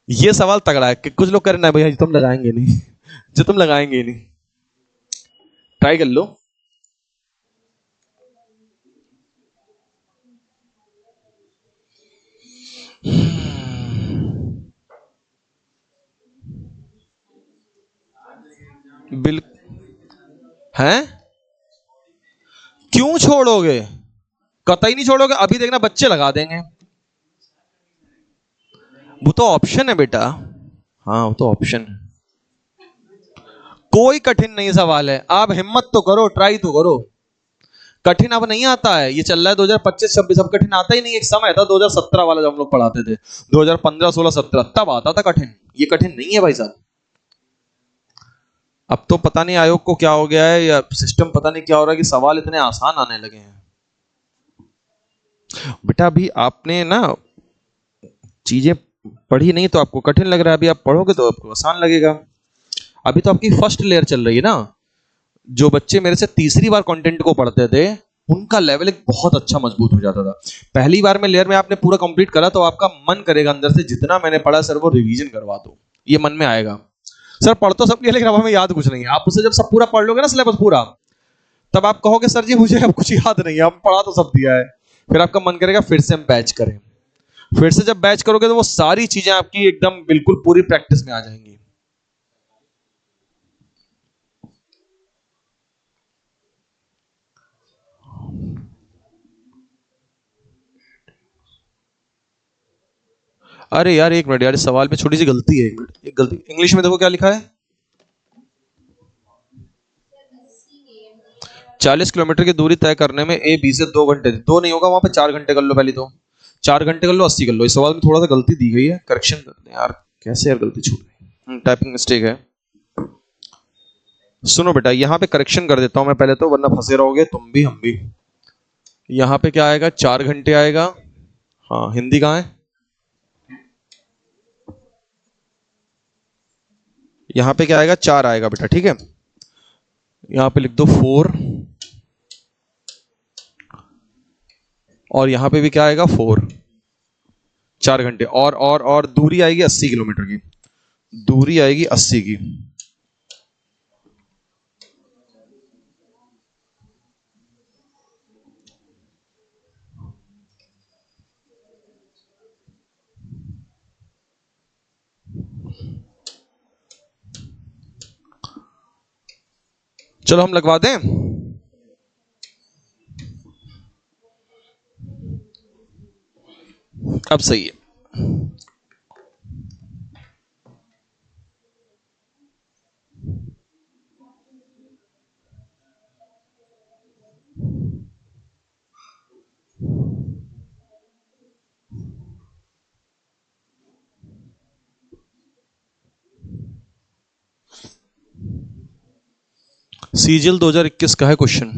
ये सवाल तगड़ा है कि कुछ लोग करें ना भैया जी तुम लगाएंगे नहीं, जो तुम लगाएंगे ही नहीं। ट्राई कर लो। बिल हैं, क्यों छोड़ोगे, कतई नहीं छोड़ोगे। अभी देखना बच्चे लगा देंगे। वो तो ऑप्शन है बेटा। हाँ वो तो ऑप्शन है। कोई कठिन नहीं सवाल है, आप हिम्मत तो करो, ट्राई तो करो। कठिन अब नहीं आता है, ये चल रहा है 2025-26, अब कठिन आता ही नहीं। एक समय था 2017 वाला जब हम लोग पढ़ाते थे, 2015-16-17 तब आता था कठिन। ये कठिन नहीं है भाई साहब। अब तो पता नहीं आयोग को क्या हो गया है, या सिस्टम पता नहीं क्या हो रहा है कि सवाल इतने आसान आने लगे हैं। बेटा अभी आपने ना चीजें पढ़ी नहीं तो आपको कठिन लग रहा है, अभी आप पढ़ोगे तो आपको आसान लगेगा। अभी तो आपकी फर्स्ट लेयर चल रही है ना। जो बच्चे मेरे से तीसरी बार कंटेंट को पढ़ते थे, उनका लेवल एक बहुत अच्छा मजबूत हो जाता था। पहली बार में लेयर में आपने पूरा कंप्लीट करा तो आपका मन करेगा अंदर से जितना मैंने पढ़ा सर वो रिवीजन करवा दो, ये मन में आएगा। सर पढ़ तो सब लिया लेकिन अब हमें याद कुछ नहीं है। आप उसे जब सब पूरा पढ़ लोगे ना सिलेबस पूरा, तब आप कहोगे सर जी मुझे अब कुछ याद नहीं है, हम पढ़ा तो सब दिया है। फिर आपका मन करेगा फिर से हम बैच करें। फिर से जब बैच करोगे तो वो सारी चीजें आपकी एकदम बिल्कुल पूरी प्रैक्टिस में आ जाएंगी। अरे यार एक मिनट यार, इस सवाल में छोटी सी गलती है। एक मिनट, एक गलती इंग्लिश में देखो क्या लिखा है। 40 किलोमीटर की दूरी तय करने में ए बी से 2 घंटे, दो नहीं होगा वहां पे 4 घंटे कर लो पहले तो। 4 घंटे कर लो, 80 कर लो। इस सवाल में थोड़ा सा गलती दी गई है, करेक्शन कर दें यार। कैसे यार गलती छूट गई, टाइपिंग मिस्टेक है। सुनो बेटा यहाँ पे करेक्शन कर देता हूं मैं पहले तो, वरना फंसे रहोगे तुम भी हम भी। यहाँ पे क्या आएगा, 4 घंटे आएगा। हाँ हिंदी कहाँ है, यहाँ पे क्या आएगा, 4 आएगा बेटा, ठीक है। यहाँ पे लिख दो 4, और यहाँ पे भी क्या आएगा 4। 4 घंटे, और दूरी आएगी 80 किलोमीटर की, दूरी आएगी 80 की। चलो हम लगवा दें। अब सही है। सीजीएल 2021 का है क्वेश्चन।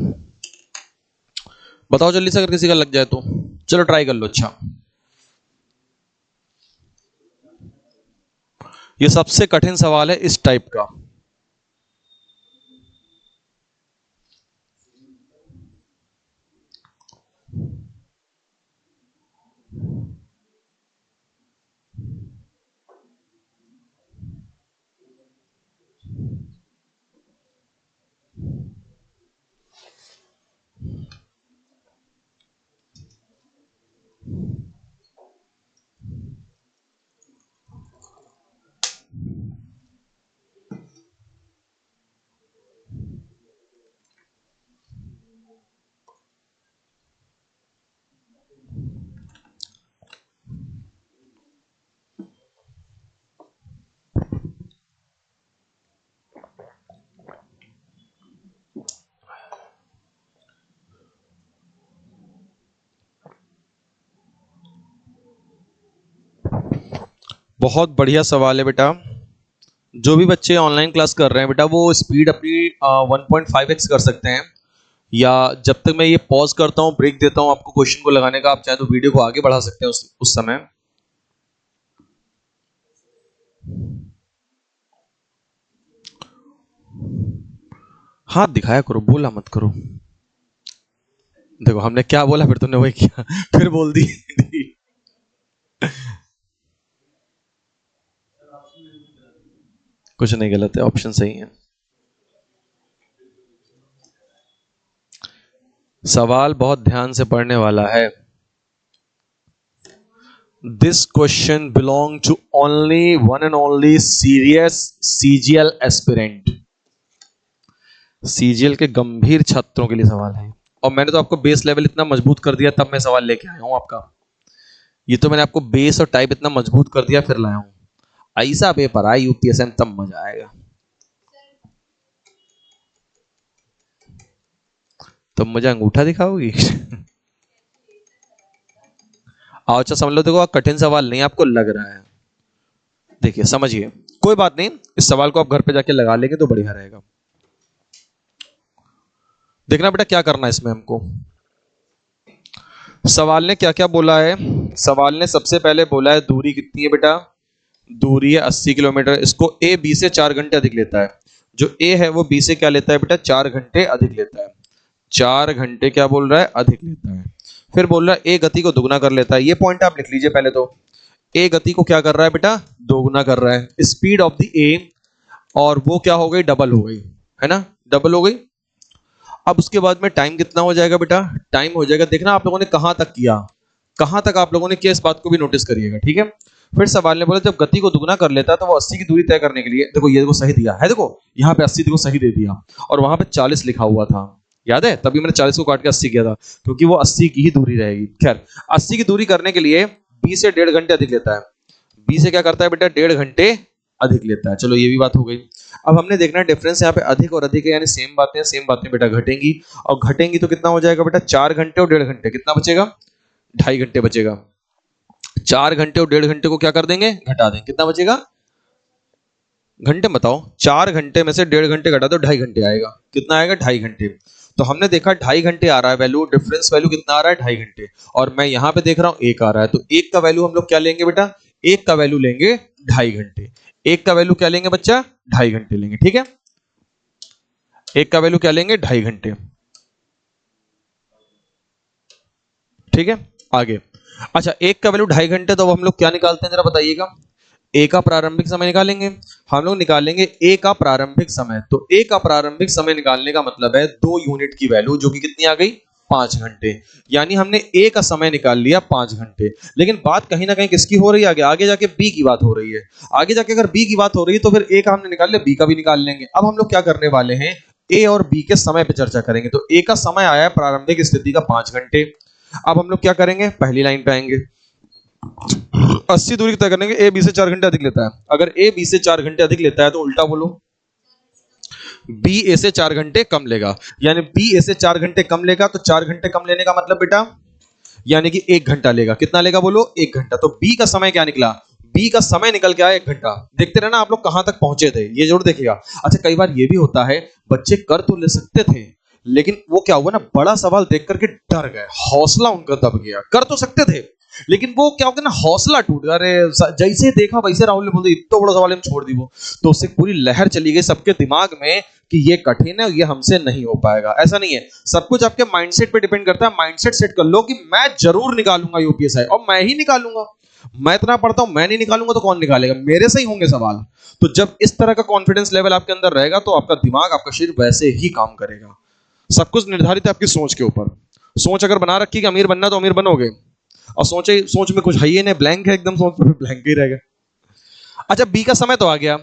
बताओ जल्दी से, अगर किसी का लग जाए तो। चलो ट्राई कर लो। अच्छा, ये सबसे कठिन सवाल है इस टाइप का। बहुत बढ़िया सवाल है बेटा। जो भी बच्चे ऑनलाइन क्लास कर रहे हैं बेटा, वो स्पीड अपनी 1.5x कर सकते हैं, या जब तक मैं ये पॉज करता हूँ, ब्रेक देता हूँ आपको क्वेश्चन को लगाने का, आप चाहे तो वीडियो को आगे बढ़ा सकते हैं उस समय। हाथ दिखाया करो, बोला मत करो। देखो हमने क्या बोला, फिर तुमने वही किया, फिर बोल दी। कुछ नहीं गलत है, ऑप्शन सही है। सवाल बहुत ध्यान से पढ़ने वाला है। This question belong to only one and only serious CGL aspirant. CGL के गंभीर छात्रों के लिए सवाल है, और मैंने तो आपको बेस लेवल इतना मजबूत कर दिया, तब मैं सवाल लेके आया हूं आपका। ये तो मैंने आपको बेस और टाइप इतना मजबूत कर दिया, फिर लाया हूं। ऐसा पेपर आया यूपीएससी में, तब मजा आएगा। तो मुझे अंगूठा दिखाओगी? आओ, अच्छा समझ लो। देखो कठिन सवाल नहीं आपको लग रहा है, देखिए समझिए, कोई बात नहीं, इस सवाल को आप घर पे जाके लगा लेंगे तो बढ़िया रहेगा। देखना बेटा क्या करना है इसमें हमको। सवाल ने क्या क्या बोला है? सवाल ने सबसे पहले बोला है दूरी कितनी है बेटा? दूरी है 80 किलोमीटर। इसको ए बी से 4 घंटे अधिक लेता है। जो ए है वो बी से क्या लेता है बेटा? 4 घंटे अधिक लेता है। 4 घंटे क्या बोल रहा है? अधिक लेता है। फिर बोल रहा है ए गति को दुगना कर लेता है। ये पॉइंट आप लिख लीजिए पहले तो। ए गति को क्या कर रहा है बेटा? दोगुना कर रहा है। स्पीड ऑफ द ए, और वो क्या हो गई? डबल हो गई, है ना? डबल हो गई। अब उसके बाद में टाइम कितना हो जाएगा बेटा? टाइम हो जाएगा, देखना आप लोगों ने कहां तक किया, कहां तक आप लोगों ने किया, इस बात को भी नोटिस करिएगा, ठीक है? फिर सवाल ने बोला जब गति को दुगना कर लेता है तो वो 80 की दूरी तय करने के लिए, देखो ये देखो सही दिया है, देखो यहाँ पे 80 देखो सही दे दिया, और वहां पे 40 लिखा हुआ था, याद है? तभी मैंने 40 को काट के 80 किया था, क्योंकि वो 80 की ही दूरी रहेगी। खैर, 80 की दूरी करने के लिए बी से 1.5 घंटे अधिक लेता है। बी से क्या करता है बेटा? 1.5 घंटे अधिक लेता है। चलो ये भी बात हो गई। अब हमने देखना है डिफरेंस यहाँ पे अधिक और अधिक है, यानी सेम बातें बेटा घटेंगी, और घटेंगी तो कितना हो जाएगा बेटा? 4 घंटे और 1.5 घंटे, कितना बचेगा? 2.5 घंटे बचेगा। 4 घंटे और 1.5 घंटे को क्या कर देंगे? घटा देंगे। कितना बचेगा? घंटे बताओ। 4 घंटे में से 1.5 घंटे घटा दो, 2.5 घंटे आएगा। कितना आएगा? 2.5 घंटे। तो हमने देखा 2.5 घंटे आ रहा है वैल्यू, डिफरेंस वैल्यू कितना आ रहा है? 2.5 घंटे। और मैं यहाँ पे देख रहा हूँ 1 आ रहा है, तो 1 का वैल्यू हम लोग क्या लेंगे बेटा? 1 का वैल्यू लेंगे 2.5 घंटे। 1 का वैल्यू क्या लेंगे बच्चा? 2.5 घंटे लेंगे, ठीक है? 1 का वैल्यू क्या लेंगे? 2.5 घंटे, ठीक है? आगे, अच्छा 1 का वैल्यू 2.5 घंटे, तो अब हम लोग क्या निकालते हैं जरा बताइएगा? ए का प्रारंभिक समय निकालेंगे। हम लोग निकालेंगे ए का प्रारंभिक समय। तो ए का प्रारंभिक समय निकालने का मतलब है 2 यूनिट की वैल्यू, जो कि कितनी आ गई? 5 घंटे। यानी हमने ए का समय निकाल लिया 5 घंटे। लेकिन बात कहीं ना कहीं किसकी हो रही है? आगे जाके बी की बात हो रही है। आगे जाके अगर बी की बात हो रही है तो फिर ए का हमने निकाल लिया, बी का भी निकाल लेंगे। अब हम लोग क्या करने वाले हैं? ए और बी के समय पे चर्चा करेंगे। तो ए का समय आया है प्रारंभिक स्थिति का 5 घंटे। अब हम लोग क्या करेंगे? पहली लाइन पे आएंगे। 80 दूरी तय करने के ए बी से 4 घंटे अधिक लेता है। अगर ए बी से 4 घंटे अधिक लेता है तो उल्टा बोलो, बी ए से 4 घंटे कम लेगा। यानी बी ए से 4 घंटे कम लेगा, तो 4 घंटे कम लेने का मतलब बेटा यानी कि 1 घंटा लेगा। कितना लेगा बोलो? 1 घंटा। तो बी का समय क्या निकला? बी का समय निकल के आया 1 घंटा। देखते रहना आप लोग कहां तक पहुंचे थे, ये जरूर देखिएगा। अच्छा कई बार ये भी होता है बच्चे कर तो ले सकते थे, लेकिन वो क्या हुआ ना, बड़ा सवाल देख करके डर गए, हौसला उनका दब गया। कर तो सकते थे लेकिन वो क्या हो गया ना, हौसला टूट गया। अरे जैसे देखा वैसे राहुल ने बोल दिया इतना बड़ा सवाल हम छोड़ दी। वो तो उससे पूरी लहर चली गई सबके दिमाग में कि ये कठिन है, ये हमसे नहीं हो पाएगा। ऐसा नहीं है, सब कुछ आपके माइंडसेट पे डिपेंड करता है। माइंडसेट सेट कर लो कि मैं जरूर निकालूंगा यूपीएससी, और मैं ही निकालूंगा। मैं इतना पढ़ता हूं, मैं नहीं निकालूंगा तो कौन निकालेगा? मेरे से ही होंगे सवाल। तो जब इस तरह का कॉन्फिडेंस लेवल आपके अंदर रहेगा तो आपका दिमाग, आपका शरीर वैसे ही काम करेगा। सब कुछ निर्धारित है आपकी सोच के ऊपर। सोच अगर बना रखी कि अमीर बनना तो अमीर बनोगे, और सोच में कुछ है ही नहीं, ब्लैंक है एकदम, सोच में ब्लैंक ही रहेगा। अच्छा बी का समय तो आ गया।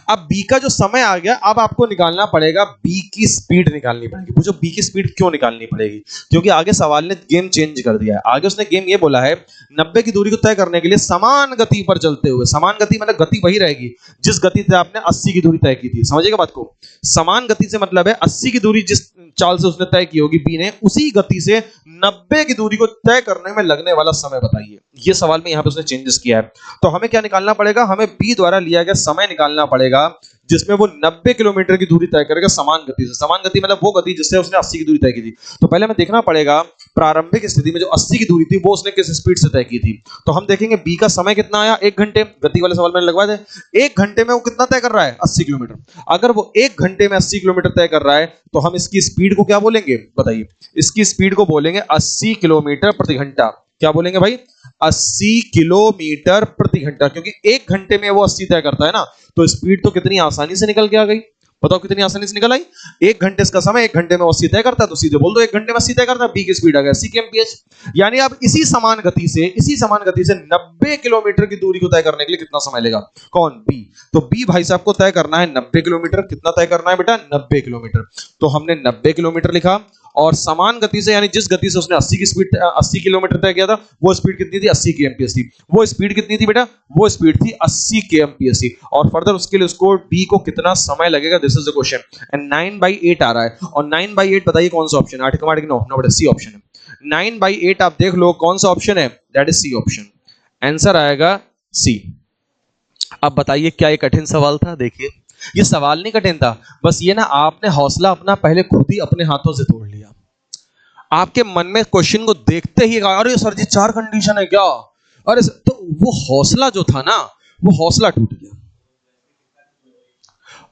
अब बी का जो समय आ गया, अब आपको निकालना पड़ेगा बी की स्पीड निकालनी पड़ेगी। पूछो बी की स्पीड क्यों निकालनी पड़ेगी? क्योंकि आगे सवाल ने गेम चेंज कर दिया है। आगे उसने गेम ये बोला है 90 की दूरी को तय करने के लिए समान गति पर चलते हुए, समान गति मतलब गति वही रहेगी जिस गति से आपने 80 की दूरी तय की थी। समझिएगा बात को। समान गति से मतलब है 80 की दूरी जिस चाल से उसने तय की होगी बी ने, उसी गति से 90 की दूरी को तय करने में लगने वाला समय बताइए। ये सवाल में यहाँ पे उसने चेंजेस किया है। तो हमें क्या निकालना पड़ेगा, हमें बी द्वारा लिया गया समय निकालना पड़ेगा जिसमें वो 90 किलोमीटर की दूरी तय करेगा समान गति से। समान गति मतलब वो गति जिससे उसने 80 की दूरी तय की थी। तो पहले हमें देखना पड़ेगा प्रारंभिक स्थिति में जो 80 की दूरी थी वो उसने किस स्पीड से तय की थी। तो हम देखेंगे बी का समय कितना आया, 1 घंटे। गति वाले सवाल मैंने लगवाए थे। 1 घंटे में वो कितना तय कर रहा है, 80 किलोमीटर। अगर वो 1 घंटे में 80 किलोमीटर तय कर रहा है तो हम इसकी स्पीड को क्या बोलेंगे, बताइए। इसकी स्पीड को बोलेंगे 80 किलोमीटर प्रति घंटा। क्या बोलेंगे भाई, 80 किलोमीटर प्रति घंटा, क्योंकि 1 घंटे में वो 80 तय करता है ना। तो स्पीड तो कितनी आसानी से निकल के आ गई, बताओ कितनी आसानी से निकल आई। 1 घंटे इसका समय, 1 घंटे में 80 तय करता है, तो सीधे बोल दो 1 घंटे में 80 तय करता है। बी की स्पीड आ गया 80 kmph। यानी अब इसी समान गति से 90 किलोमीटर की दूरी को तय करने के लिए कितना समय लेगा, कौन, बी। तो बी भाई साहब को तय करना है 90 किलोमीटर। कितना तय करना है बेटा, 90 किलोमीटर। तो हमने 90 किलोमीटर लिखा, और समान गति से यानी जिस गति से उसने 80 की स्पीड 80 किलोमीटर तय किया था वो स्पीड कितनी थी, 80 kmph थी। वो स्पीड कितनी थी बेटा, वो स्पीड थी 80 kmph थी। और फर्दर उसके लिए उसको डी को कितना समय लगेगा, this is the question. And 9/8 आ रहा है, और 9/8 बताइए कौन सा ऑप्शन है, 8 8 9 9 सी ऑप्शन है। 9/8 आप देख लो कौन सा ऑप्शन है, that is C option. Answer आएगा सी। अब बताइए क्या ये कठिन सवाल था, देखिए ये सवाल नहीं कठिन था, बस ये ना आपने हौसला अपना पहले खुद ही अपने हाथों से तोड़ लिया। आपके मन में क्वेश्चन को देखते ही अरे सर जी 4 कंडीशन है क्या, अरे तो वो हौसला जो था ना, वो हौसला टूट गया।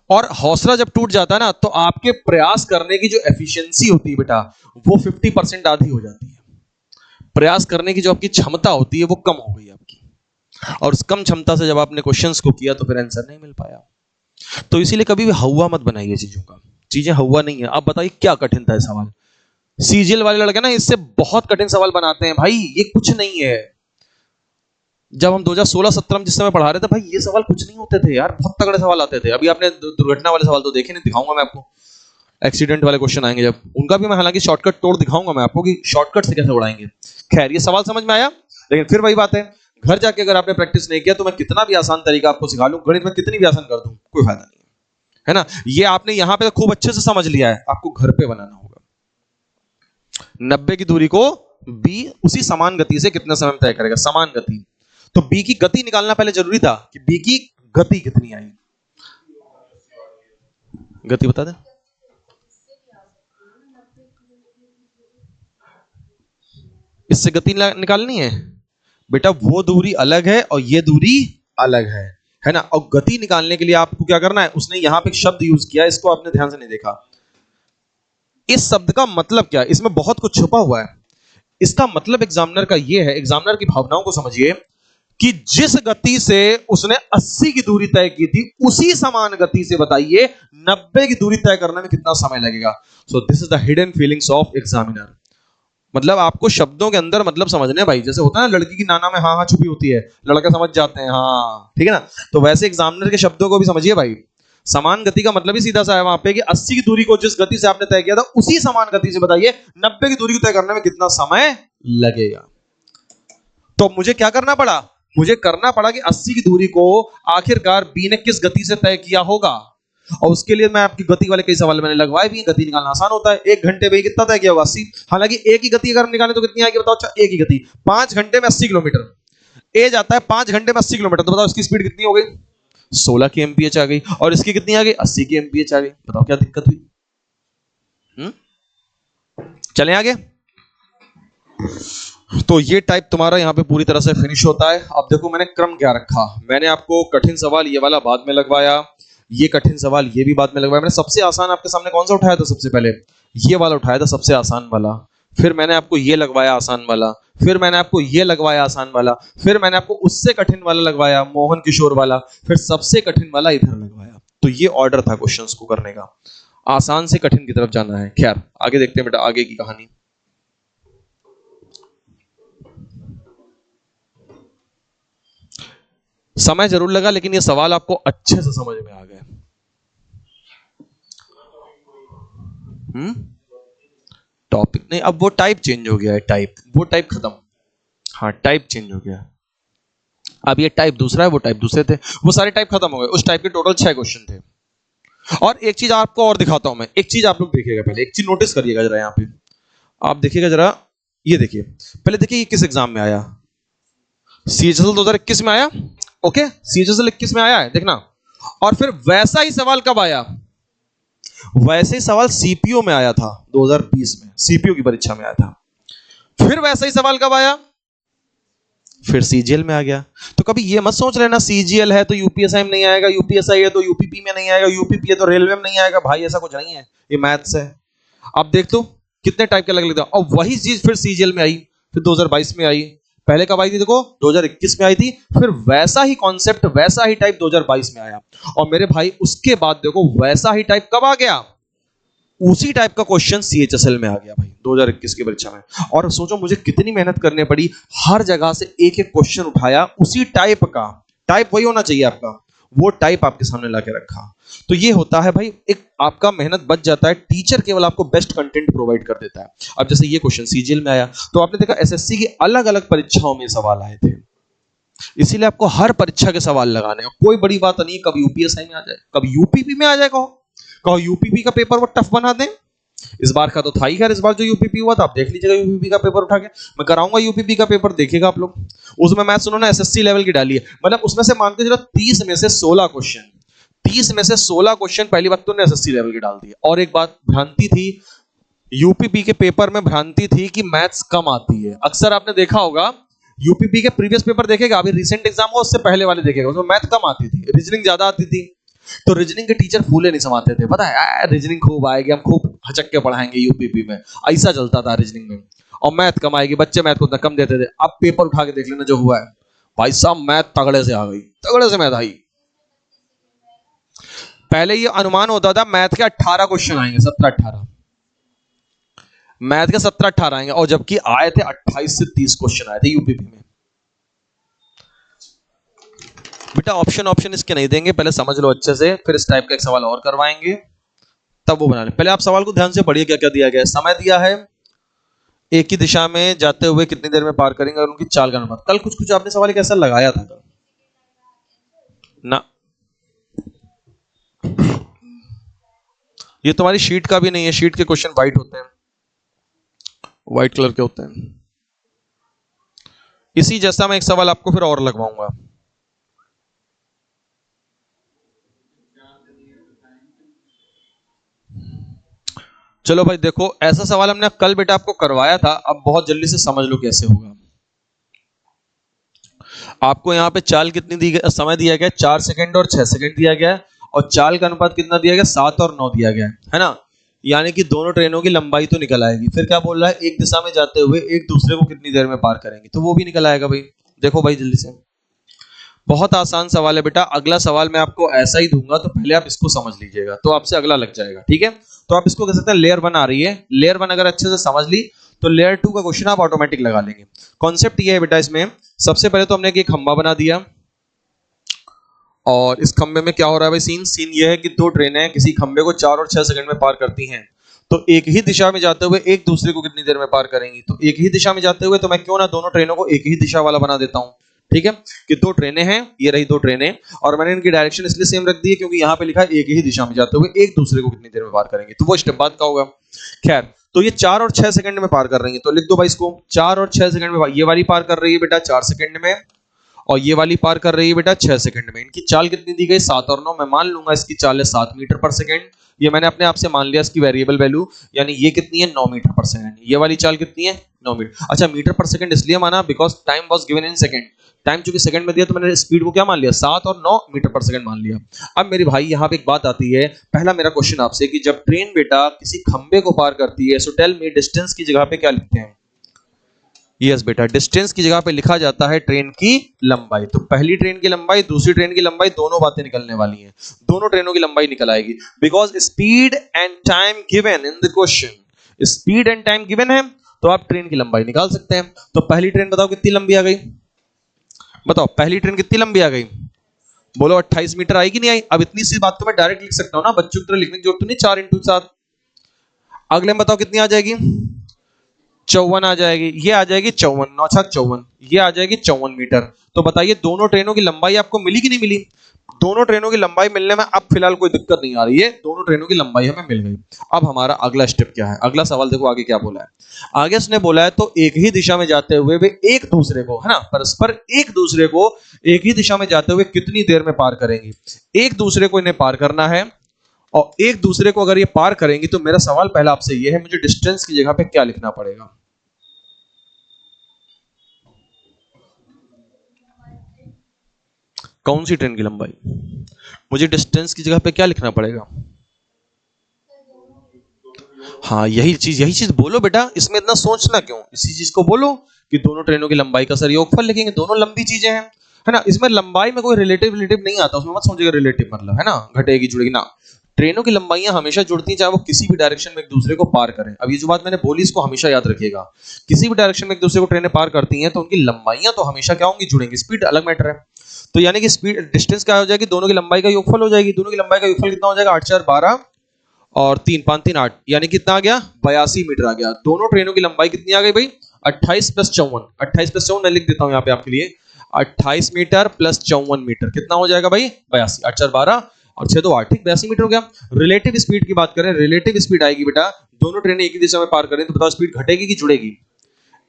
और हौसला जब टूट जाता है ना तो आपके प्रयास करने की जो एफिशिएंसी होती है बेटा वो 50% आधी हो जाती है। प्रयास करने की जो आपकी क्षमता होती है वो कम हो गई आपकी, और उस कम क्षमता से जब आपने क्वेश्चंस को किया तो फिर आंसर नहीं मिल पाया। तो इसीलिए कभी भी हवा मत बनाइए चीजों का, चीजें हवा नहीं है। आप बताइए क्या कठिन था सवाल, सीजीएल वाले लड़के ना इससे बहुत कठिन सवाल बनाते हैं भाई, ये कुछ नहीं है। जब हम 2016-17 में जिस समय पढ़ा रहे थे भाई ये सवाल कुछ नहीं होते थे यार, बहुत तगड़े सवाल आते थे। अभी आपने दुर्घटना वाले सवाल तो देखे नहीं, दिखाऊंगा मैं आपको। एक्सीडेंट वाले क्वेश्चन आएंगे जब, उनका भी मैं हालांकि शॉर्टकट तोड़ दिखाऊंगा मैं आपको कि शॉर्टकट से कैसे उड़ाएंगे। खैर ये सवाल समझ में आया, लेकिन फिर वही बात है, घर जाके अगर आपने प्रैक्टिस नहीं किया तो मैं कितना भी आसान तरीका आपको सिखा लूं, गणित में कितनी भी आसान कर दूं, कोई फायदा नहीं है ना। ये आपने यहां पे खूब अच्छे से समझ लिया है, आपको घर पे बनाना होगा। 90 की दूरी को बी उसी समान गति से कितने समय में तय करेगा, समान गति। तो बी की गति निकालना पहले जरूरी था कि बी की गति कितनी आई। गति बता दे, इससे गति निकालनी है बेटा, वो दूरी अलग है और ये दूरी अलग है ना। और गति निकालने के लिए आपको क्या करना है, उसने यहां पे एक शब्द यूज किया, इसको आपने ध्यान से नहीं देखा। इस शब्द का मतलब क्या है, इसमें बहुत कुछ छुपा हुआ है। इसका मतलब एग्जामिनर का ये है, एग्जामिनर की भावनाओं को समझिए कि जिस गति से उसने 80 की दूरी तय की थी उसी समान गति से बताइए 90 की दूरी तय करने में कितना समय लगेगा। So this is the hidden feelings of examiner. मतलब आपको शब्दों के अंदर मतलब समझने भाई, जैसे होता है ना लड़की की नाना में हाँ हाँ छुपी होती है, लड़का समझ जाते हैं हाँ, ठीक है ना। तो वैसे एग्जामिनर के शब्दों को भी समझिए भाई। समान गति का मतलब ही सीधा सा है वहां पे कि 80 की दूरी को जिस गति से आपने तय किया था उसी समान गति से बताइए 90 की दूरी को तय करने में कितना समय लगेगा। तो मुझे क्या करना पड़ा, मुझे करना पड़ा कि 80 की दूरी को आखिरकार बी ने किस गति से तय किया होगा, और उसके लिए मैं आपकी गति वाले कई सवाल मैंने लगवाए भी। गति निकालना आसान होता है, 1 घंटे में कितना तय किया होगा, 80। हालांकि एक ही गति अगर हम निकालें तो कितनी आएगी बताओ, अच्छा एक ही गति 5 घंटे में 80 किलोमीटर, ए जाता है 5 घंटे में 80 किलोमीटर, तो बताओ इसकी स्पीड कितनी हो गई, 16 की एमपीएच आ गई, और इसकी कितनी आ गई, 80 की एमपीएच आ गई। बताओ क्या दिक्कत हुई। चलें आगे। तो ये टाइप तुम्हारा यहाँ पे पूरी तरह से फिनिश होता है। अब देखो मैंने क्रम क्या रखा, मैंने आपको कठिन सवाल ये वाला बाद में लगवाया, ये कठिन सवाल ये भी बाद में लगवाया। मैंने सबसे आसान आपके सामने कौन सा उठाया था, सबसे पहले ये वाला उठाया था, सबसे आसान वाला। फिर मैंने आपको ये लगवाया आसान वाला, फिर मैंने आपको ये लगवाया आसान वाला, फिर मैंने आपको उससे कठिन वाला लगवाया मोहन किशोर वाला, फिर सबसे कठिन वाला इधर लगवाया। तो ये ऑर्डर था क्वेश्चंस को करने का, आसान से कठिन की तरफ जाना है। खैर आगे देखते हैं बेटा आगे की कहानी। समय जरूर लगा लेकिन ये सवाल आपको अच्छे से समझ में आ गए। टॉपिक नहीं, अब वो टाइप चेंज हो गया है, टाइप वो टाइप खत्म, हाँ टाइप चेंज हो गया। अब ये टाइप दूसरा है, वो टाइप दूसरे थे, वो सारे टाइप खत्म हो गए। उस टाइप के टोटल 6 क्वेश्चन थे। और एक चीज आपको और दिखाता हूं मैं, एक चीज आप लोग देखिएगा, पहले एक चीज नोटिस करिएगा जरा, यहाँ पे आप देखिएगा जरा, ये देखिए पहले देखिए ये किस एग्जाम में आया, सीएचएसएल 2021 में आया, ओके, सीएचएसएल 21 में आया है, देखना। और फिर वैसा ही सवाल कब आया? वैसे ही सवाल सीपीओ में आया था 2020 में, सीपीओ की परीक्षा में आया था। फिर वैसा ही सवाल कब आया? फिर सीजीएल में आ गया। तो कभी ये मत सोच लेना सीजीएल है तो यूपीएसआई में नहीं आएगा, यूपीएसआई है तो यूपीपी में नहीं आएगा, यूपीपी है तो रेलवे में नहीं आएगा। भाई ऐसा कुछ नहीं है, ये मैथ्स है। अब देख तो कितने टाइप के अलग अलग, और वही चीज फिर सीजीएल में आई, फिर 2022 में आई। पहले कब आई थी? देखो 2021 में आई थी। फिर वैसा ही कॉन्सेप्ट, वैसा ही टाइप 2022 में आया। और मेरे भाई उसके बाद देखो वैसा ही टाइप कब आ गया? उसी टाइप का क्वेश्चन सीएचएसएल में आ गया भाई 2021 की परीक्षा में। और सोचो मुझे कितनी मेहनत करनी पड़ी, हर जगह से एक एक क्वेश्चन उठाया उसी टाइप का। टाइप वही होना चाहिए आपका, वो टाइप आपके सामने लाके रखा। तो ये होता है भाई, एक आपका मेहनत बच जाता है, टीचर केवल आपको बेस्ट कंटेंट प्रोवाइड कर देता है। अब जैसे ये क्वेश्चन सीजीएल में आया, तो आपने देखा एसएससी की अलग अलग परीक्षाओं में सवाल आए थे, इसीलिए आपको हर परीक्षा के सवाल लगाने हैं। कोई बड़ी बात नहीं, कभी यूपीएसआई में आ जाए, कभी यूपीपी में आ जाए, कहो यूपीपी का पेपर वो टफ बना दें। इस बार का तो था ही, खैर इस बार जो यूपीपी हुआ था, आप देख लीजिएगा यूपीपी का पेपर उठा के, मैं कराऊंगा यूपीपी का पेपर, देखिएगा आप लोग। उसमें मैथ्स उन्होंने एसएससी लेवल की डाली है, मतलब उसमें से मान के चलो 30 में से 16 क्वेश्चन, 30 में से 16 क्वेश्चन पहली बात तो एसएससी लेवल की डाल दी। और एक बात भ्रांति थी यूपीपी के पेपर में, भ्रांति थी कि मैथ्स कम आती है। अक्सर आपने देखा होगा यूपीपी के प्रीवियस पेपर देखेगा, अभी रिसेंट एग्जाम हो उससे पहले वाले देखेगा, उसमें मैथ कम आती थी, रीजनिंग ज्यादा आती थी। तो रीजनिंग के टीचर फूले नहीं समाते थे, पता है रीजनिंग खूब आएगी, हम खूब हचक के पढ़ाएंगे यूपीपी में, ऐसा चलता था रीजनिंग में। और मैथ कम आएगी, बच्चे मैथ को उतना कम देते थे। अब पेपर उठा के देख लेना जो हुआ है, भाई साहब मैथ तगड़े से आ गई, तगड़े से मैथ आई। पहले ये अनुमान होता था मैथ के 18 क्वेश्चन आएंगे, 17-18 मैथ के 17-18 आएंगे, और जबकि आए थे 28 से 30 क्वेश्चन आए थे यूपीपी में। बेटा ऑप्शन इसके नहीं देंगे, पहले समझ लो अच्छे से, फिर इस टाइप का एक सवाल और करवाएंगे, तब वो बना ले। पहले आप सवाल को ध्यान से पढ़िए, क्या क्या दिया गया है। समय दिया है एक ही दिशा में जाते हुए कितनी देर में पार करेंगे, और उनकी चाल का अनुपात। कल कुछ कुछ आपने सवाल कैसा लगाया था ना, ये तुम्हारी शीट का भी नहीं है, शीट के क्वेश्चन व्हाइट होते हैं, व्हाइट कलर के होते हैं। इसी जैसा मैं एक सवाल आपको फिर और लगवाऊंगा। चलो भाई देखो, ऐसा सवाल हमने कल बेटा आपको करवाया था, अब बहुत जल्दी से समझ लो कैसे होगा। आपको यहाँ पे चाल कितनी दी गई, समय दिया गया 4 सेकंड और 6 सेकंड दिया गया है, और चाल का अनुपात कितना दिया गया 7 और 9 दिया गया है ना। यानी कि दोनों ट्रेनों की लंबाई तो निकल आएगी। फिर क्या बोल रहा है, एक दिशा में जाते हुए एक दूसरे को कितनी देर में पार करेंगे, तो वो भी निकल आएगा भाई। देखो भाई जल्दी से, बहुत आसान सवाल है बेटा। अगला सवाल मैं आपको ऐसा ही दूंगा, तो पहले आप इसको समझ लीजिएगा, तो आपसे अगला लग जाएगा, ठीक है। तो आप इसको कह सकते हैं लेयर 1 आ रही है, लेयर 1 अगर अच्छे से समझ ली तो लेयर 2 का क्वेश्चन आप ऑटोमेटिक लगा लेंगे। कॉन्सेप्ट ये है बेटा, इसमें सबसे पहले तो हमने एक खंबा बना दिया, और इस खंबे में क्या हो रहा है भाई, सीन ये है कि दो ट्रेनें किसी खंबे को 4 और 6 सेकंड में पार करती हैं। तो एक ही दिशा में जाते हुए एक दूसरे को कितनी देर में पार करेंगी, तो एक ही दिशा में जाते हुए, तो मैं क्यों ना दोनों ट्रेनों को एक ही दिशा वाला बना देता हूं, ठीक है। कि दो ट्रेनें हैं, ये रही दो ट्रेनें, और मैंने इनकी डायरेक्शन इसलिए सेम रख दी है क्योंकि यहां पे लिखा है एक ही दिशा में जाते हुए एक दूसरे को कितनी देर में पार करेंगे, तो वो स्टेप बाद का होगा। खैर, तो ये 4 और 6 सेकंड में पार कर रही है, तो लिख दो भाई इसको 4 और 6 सेकंड में। ये वाली पार कर रही है बेटा 4 सेकंड में, और ये वाली पार कर रही है बेटा 6 सेकंड में। इनकी चाल कितनी दी गई 7 और 9, मैं मान लूंगा इसकी चाल है 7 मीटर पर सेकंड, ये मैंने अपने आप से मान लिया इसकी वेरिएबल वैल्यू, यानी ये कितनी है 9 मीटर पर सेकंड। ये वाली चाल कितनी है 9 मीटर। अच्छा, मीटर पर सेकंड इसलिए माना because time was given in second, time चूंकि सेकंड में दिया तो मैंने स्पीड को क्या मान लिया 7 और 9 मीटर पर सेकंड मान लिया। अब मेरे भाई यहाँ पे एक बात आती है, पहला मेरा क्वेश्चन आपसे कि जब ट्रेन बेटा किसी खंबे को पार करती है, सो टेल मी डिस्टेंस की जगह पे क्या लिखते हैं। यस बेटा, डिस्टेंस की जगह पे लिखा जाता है ट्रेन की लंबाई। तो पहली ट्रेन की लंबाई, दूसरी ट्रेन की लंबाई, दोनों बातें निकलने वाली हैं, दोनों ट्रेनों की लंबाई निकल आएगी, because speed and time given in the question. Speed and time given है तो आप ट्रेन की लंबाई निकाल सकते हैं। तो पहली ट्रेन बताओ कितनी लंबी आ गई, बताओ पहली ट्रेन कितनी लंबी आ गई, बोलो 28 मीटर आई कि नहीं आई। अब इतनी सी बात तो मैं डायरेक्ट लिख सकता हूं ना, बच्चों की तरह लिखने की जरूरत नहीं, 4 × 7। अगले में बताओ कितनी आ जाएगी, 54 आ जाएगी, ये आ जाएगी 54, 9 × 7 = 54, ये आ जाएगी 54 मीटर। तो बताइए दोनों ट्रेनों की लंबाई आपको मिली कि नहीं मिली। दोनों ट्रेनों की लंबाई मिलने में अब फिलहाल कोई दिक्कत नहीं आ रही है, दोनों ट्रेनों की लंबाई हमें मिल गई। अब हमारा अगला स्टेप क्या है, अगला सवाल देखो आगे क्या बोला है। आगे उसने बोला है तो एक ही दिशा में जाते हुए वे एक दूसरे को, है ना, परस्पर एक दूसरे को एक ही दिशा में जाते हुए कितनी देर में पार करेंगे। एक दूसरे को इन्हें पार करना है और एक दूसरे को अगर ये पार करेंगी तो मेरा सवाल पहला आपसे ये है, मुझे डिस्टेंस की जगह पे क्या लिखना पड़ेगा। कौन सी ट्रेन की लंबाई, मुझे डिस्टेंस की जगह पे क्या लिखना पड़ेगा। हाँ यही चीज बोलो बेटा, इसमें इतना सोचना क्यों, इसी चीज को बोलो कि दोनों ट्रेनों की लंबाई का सर योगफल लिखेंगे, दोनों लंबी चीजें हैं, है ना। इसमें लंबाई में कोई रिलेटिव नहीं आता, उसमें मत सोचिएगा रिलेटिव मतलब, है ना, घटेगी जुड़ेगी ना। ट्रेनों की लंबाइयां हमेशा जुड़ती हैं, चाहे वो किसी भी डायरेक्शन में एक दूसरे को पार करें। अब ये जो बात मैंने बोली इसको हमेशा याद रखिएगा, किसी भी डायरेक्शन में एक दूसरे को ट्रेनें पार करती हैं तो उनकी लंबाइयां तो हमेशा क्या होंगी, जुड़ेंगी। स्पीड अलग मैटर है, तो यानी कि स्पीड डिस्टेंस क्या हो जाएगी, दोनों की लंबाई का योगफल हो जाएगी। दोनों की लंबाई का योगफल कितना हो जाएगा, 8 4 12 और 3 5 3 8, यानी कितना आ गया, 82 मीटर आ गया। दोनों ट्रेनों की लंबाई कितनी आ गई भाई, 28 + 54, 28 + 54 मैं लिख देता हूं यहां पे आपके लिए, 28 मीटर + 54 मीटर कितना हो जाएगा भाई, 82। 8 4 12 और 6 2 8, ठीक, 82 मीटर हो गया। रिलेटिव स्पीड की बात करें, रिलेटिव स्पीड आएगी बेटा, दोनों ट्रेनें एक ही दिशा में पार करें तो बताओ स्पीड घटेगी कि जुड़ेगी,